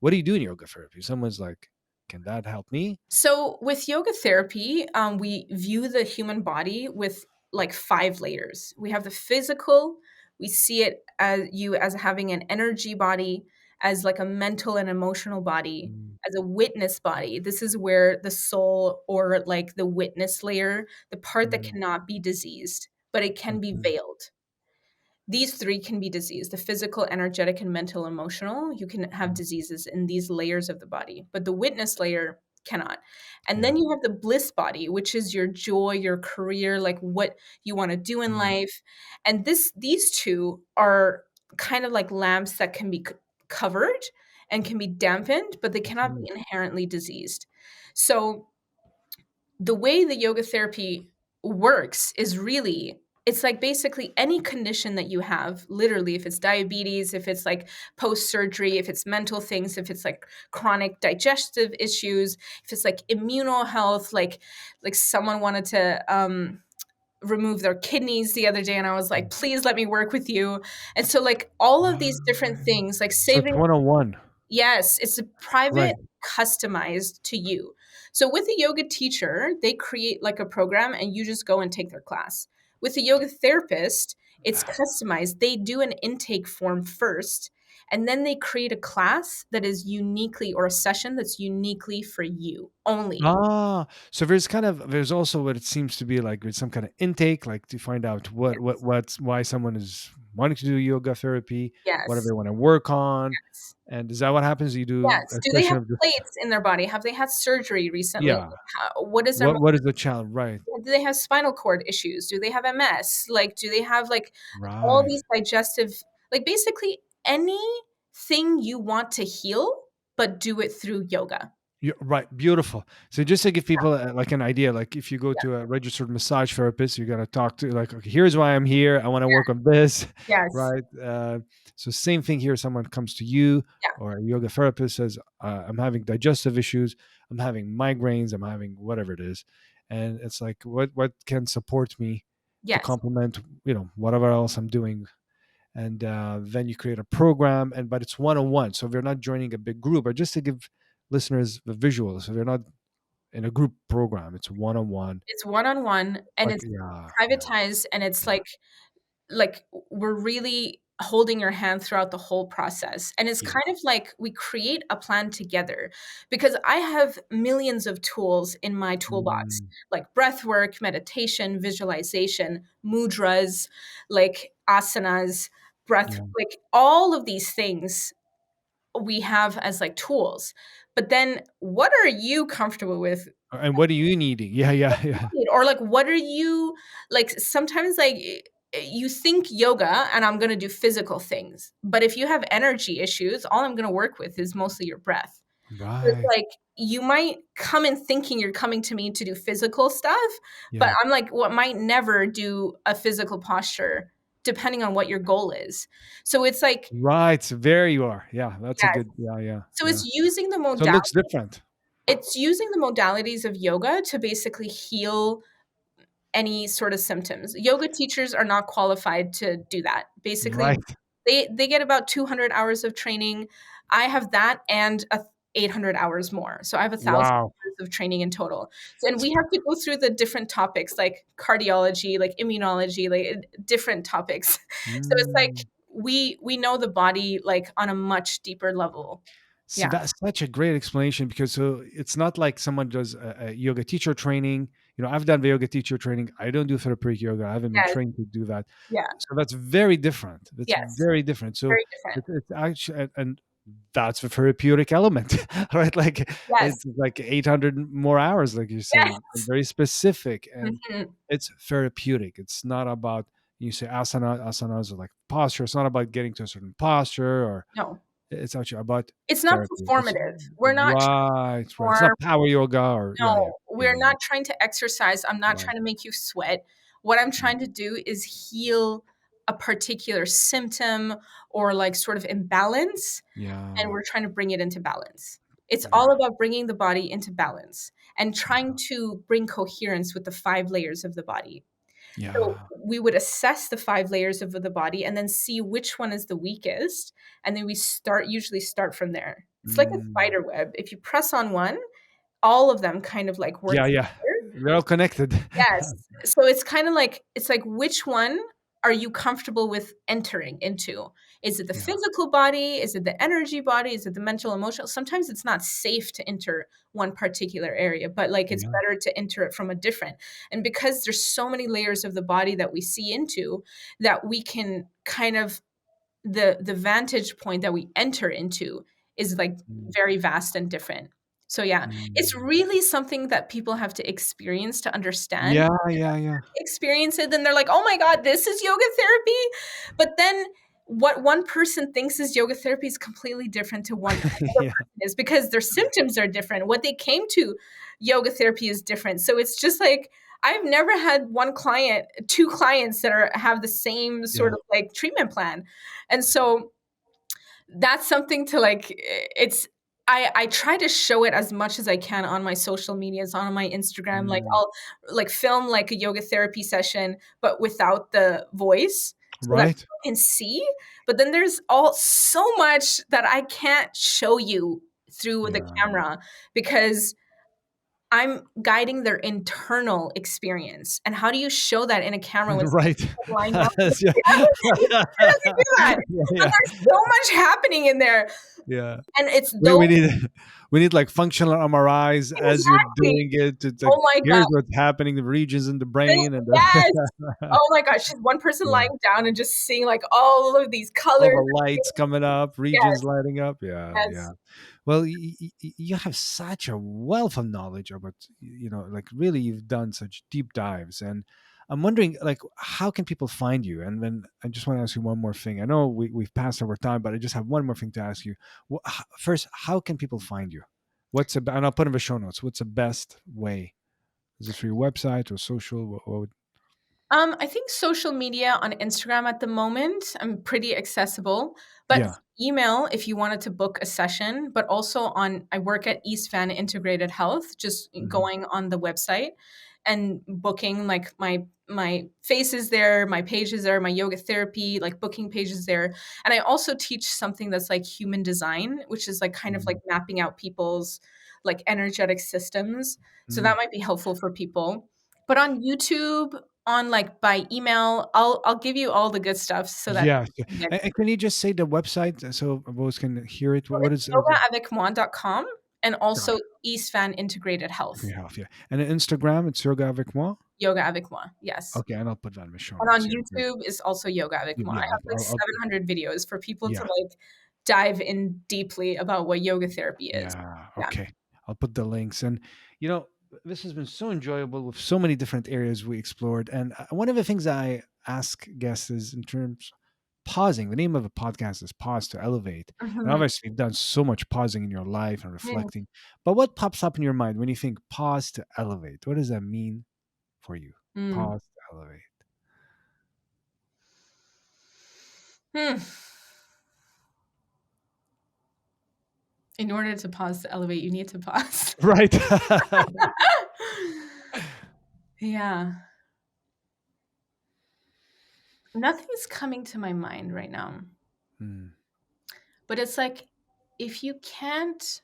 What do you do in yoga therapy? Someone's like, can that help me? So with yoga therapy, we view the human body with like 5 layers. We have the physical. We see it as you as having an energy body, as like a mental and emotional body, Mm, as a witness body. This is where the soul, or like the witness layer, the part that mm, cannot be diseased, but it can be mhm, veiled. These 3 can be diseased: the physical, energetic, and mental emotional. You can have mm. diseases in these layers of the body, but the witness layer cannot. And Yeah. then you have the bliss body, which is your joy, your career, like what you want to do in Mm, life. And these 2 are kind of like lamps that can be covered and can be dampened, but they cannot mhm, be inherently diseased. So the way the yoga therapy works is really, it's like basically any condition that you have, literally, if it's diabetes, if it's like post surgery, if it's mental things, if it's like chronic digestive issues, if it's like immuno health, like someone wanted to remove their kidneys the other day, and I was like, mm. please let me work with you. And so like all of these different Right. things, like So it's saving. one-on-one. Yes, it's a private, Right. customized to you. So with a yoga teacher, they create like a program and you just go and take their class. With a yoga therapist, it's customized. They do an intake form first, and then they create a class that is uniquely, or a session that's uniquely for you only. So there's also what it seems to be like with some kind of intake, like to find out what's why someone is wanting to do yoga therapy, whatever Yes. they want to work on. Yes. And is that what happens? You do Yes. a Do they session have of just plates in their body? Have they had surgery recently? yeah. What is their, What is the challenge? Right. do they have spinal cord issues? Do they have MS? Like, do they have like all Right. these digestive, like basically anything you want to heal, but do it through yoga. Right, beautiful. So just to give people like an idea, like if you go Yeah. to a registered massage therapist, you got to talk to like, okay, here's why I'm here. I want to work on this, Yes. right? So same thing here. Someone comes to you, Yeah. or a yoga therapist says, "I'm having digestive issues. I'm having migraines. I'm having whatever it is," and it's like, what can support me to Yes. complement, whatever else I'm doing, and then you create a program, but it's one-on-one, so they're not joining a big group. Or just to give listeners the visuals, so they're not in a group program, it's one-on-one. It's one on one, It's and like, it's yeah, yeah, privatized, and it's yeah, like we're really holding your hand throughout the whole process. And it's yeah. kind of like we create a plan together, because I have millions of tools in my toolbox, Mm, like breath work, meditation, visualization, mudras, like asanas, breath, yeah. like all of these things we have as like tools. But then what are you comfortable with? And what are you needing? Yeah, yeah, yeah. Or like what are you, like sometimes like you think yoga and I'm going to do physical things, but if you have energy issues, all I'm going to work with is mostly your breath. So it's Right. like you might come in thinking you're coming to me to do physical stuff, but Yeah. I'm like, what might never do a physical posture depending on what your goal is. So it's like, Right. So there you are. Yeah, that's a yes. good. Yeah, yeah, So yeah. it's using the So it looks different. modalities of yoga to basically heal any sort of symptoms. Yoga teachers are not qualified to do that. Basically, Right. they get about 200 hours of training. I have that and 800 hours more. So I have 1,000 Wow. hours of training in total. So, and we have to go through the different topics like cardiology, like immunology, like different topics. So it's like Mm. we know the body like on a much deeper level. So Yeah. that's such a great explanation, because so it's not like someone does a yoga teacher training. I've done the yoga teacher training. I don't do therapeutic yoga. I haven't been Yes. trained to do that. Yeah. So that's very different. That's Yes. very different. So Very different. it's actually, and that's the therapeutic element, right? Like Yes. it's like 800 more hours, like you're saying, and Yes. very specific, and Mhm. it's therapeutic. It's not about, you say asanas are like posture. It's not about getting to a certain posture, or No. it's actually about It's not therapy. It's performative. We're not trying right, to right. It's not perform. power yoga or yeah, yeah, No, yeah, we're yeah. not trying to exercise. I'm not Right. trying to make you sweat. What I'm Mm. trying to do is heal a particular symptom or like sort of imbalance, and Yeah. we're trying to bring it into balance. It's all Right. about bringing the body into balance and trying Yeah. to bring coherence with the 5 layers of the body. So Yeah. we would assess the 5 layers of the body and then see which one is the weakest. And then we usually start from there. It's like a Mm. spider web. If you press on one, all of them kind of like work Yeah, yeah. together. They're all connected. Yes. So it's kind of like it's like which one are you comfortable with entering into? Is it the Yeah. physical body? Is it the energy body? Is it the mental emotional? Sometimes it's not safe to enter one particular area, but like it's Yeah. better to enter it from a different. And because there's so many layers of the body that we see into, that we can kind of the vantage point that we enter into is like Mm. very vast and different. So yeah, it's Mm. really something that people have to experience to understand. Yeah, yeah, yeah. Experience it, then they're like, "Oh my god, this is yoga therapy?" But then what one person thinks is yoga therapy is completely different to one another Yeah. person is because their symptoms are different. What they came to yoga therapy is different. So it's just like I've never had one client, two clients that are have the same sort Yeah. of like treatment plan. And so that's something to like it's I try to show it as much as I can on my social medias, on my Instagram. Like Mm. I'll like film like a yoga therapy session, but without the voice so that Right? people can see. But then there's all so much that I can't show you through the Yeah. camera because I'm guiding their internal experience. And how do you show that in a camera when Right. someone's lying down? Yeah. How does he do that? And Yeah. there's so much happening in there. Yeah. And it's We those we need we need like functional MRIs as you're exactly. doing it. It's like, Oh my god. here's what's happening, the regions in the This brain and yes. the Oh my gosh, just one person yeah. lying down and just seeing like all of these All colors. the lights coming up, regions Yes, lighting up. Yeah, yeah. yes. Well, you have such a wealth of knowledge about, like really you've done such deep dives. And I'm wondering, like, how can people find you? And then I just want to ask you one more thing. I know we've passed over time, but I just have one more thing to ask you. First, how can people find you? And I'll put in the show notes. What's the best way? Is it through your website or social? What would, I think social media on Instagram at the moment, I'm pretty accessible, but yeah. email if you wanted to book a session, but also on I work at East Van Integrated Health, just Hmm. going on the website and booking like my face is there, my page is there, my yoga therapy, like booking page is there. And I also teach something that's like human design, which is like kind of like mapping out people's like energetic systems. So Hmm. that might be helpful for people. But on YouTube, on like by email, I'll give you all the good stuff so that Yeah. you can get And can you just say the website so those can hear it? so What it's is yogaavecmoi.com and got also it. East Van Integrated Health. Okay, half, yeah. And on Instagram, it's Yoga avec moi. Yoga avec moi, yes. Okay, and I'll put that in the show And notes. on Yeah, great. YouTube is also Yoga avec moi. I Yeah, have like I'll 700 videos for people to yeah, like dive in deeply about what yoga therapy is. yeah. Yeah. Okay, I'll put the links. And you know, this has been so enjoyable with so many different areas we explored. And one of the things I ask guests is in terms pausing. The name of the podcast is Pause to Elevate. And Mhm. obviously, you've done so much pausing in your life and reflecting. But what pops up in your mind when you think pause to elevate? What does that mean for you? Mm. Pause to elevate. Hmm. In order to pause to elevate, you need to pause. Right. Yeah. Nothing's coming to my mind right now. Hmm. But it's like if you can't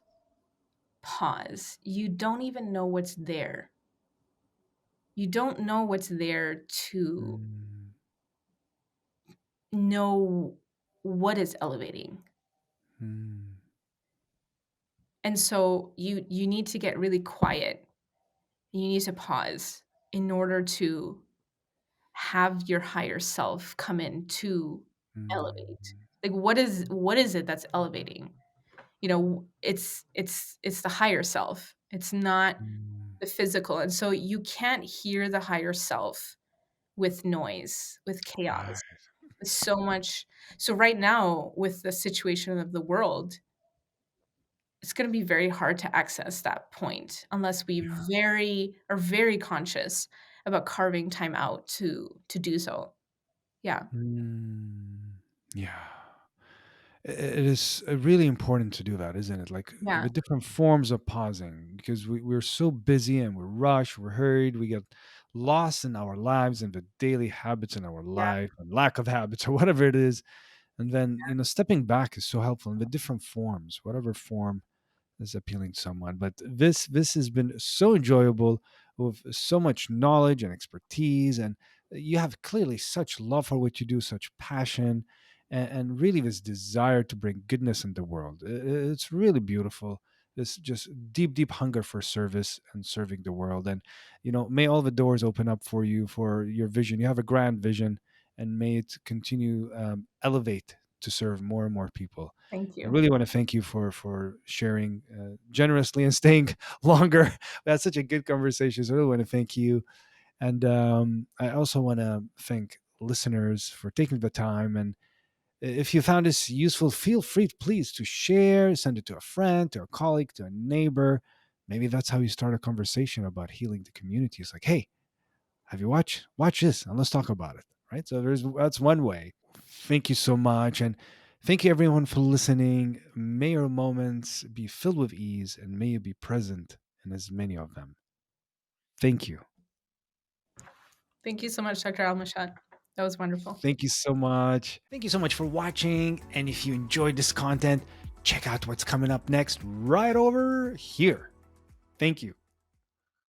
pause, you don't even know what's there. You don't know what's there to Mm, know what is elevating. mm, And so you need to get really quiet. You need to pause in order to have your higher self come in to elevate. mm, Like what is it that's elevating? it's the higher self. It's not Mm. the physical. And so you can't hear the higher self with noise, with chaos, Right. with so much. So right now, with the situation of the world, it's going to be very hard to access that point unless we Yeah. very conscious about carving time out to do so. Yeah. Mm. Yeah. It is really important to do that, isn't it? Like Yeah. the different forms of pausing, because we're so busy and we're rushed, we're hurried, we get lost in our lives and the daily habits in our Yeah. life and lack of habits or whatever it is. And then, stepping back is so helpful in the different forms, whatever form is appealing to someone. But this has been so enjoyable, with so much knowledge and expertise, and you have clearly such love for what you do, such passion, and really this desire to bring goodness in the world. It's really beautiful. This just deep hunger for service and serving the world. And may all the doors open up for you, for your vision. You have a grand vision, and may it continue, elevate to serve more and more people. Thank I you. really want to thank you for sharing generously and staying longer. That's such a good conversation. So I really want to thank you, and I also want to thank listeners for taking the time. And if you found this useful, feel free, please, to share, send it to a friend, to a colleague, to a neighbor. Maybe that's how you start a conversation about healing the community. It's like, hey, have you watch this and let's talk about it, right? So that's one way. Thank you so much, and thank you everyone for listening. May your moments be filled with ease, and may you be present in as many of them. Thank you. Thank you so much, Dr. Al-Mashat. That was wonderful. Thank you so much. Thank you so much for watching. And if you enjoyed this content, check out what's coming up next right over here. Thank you.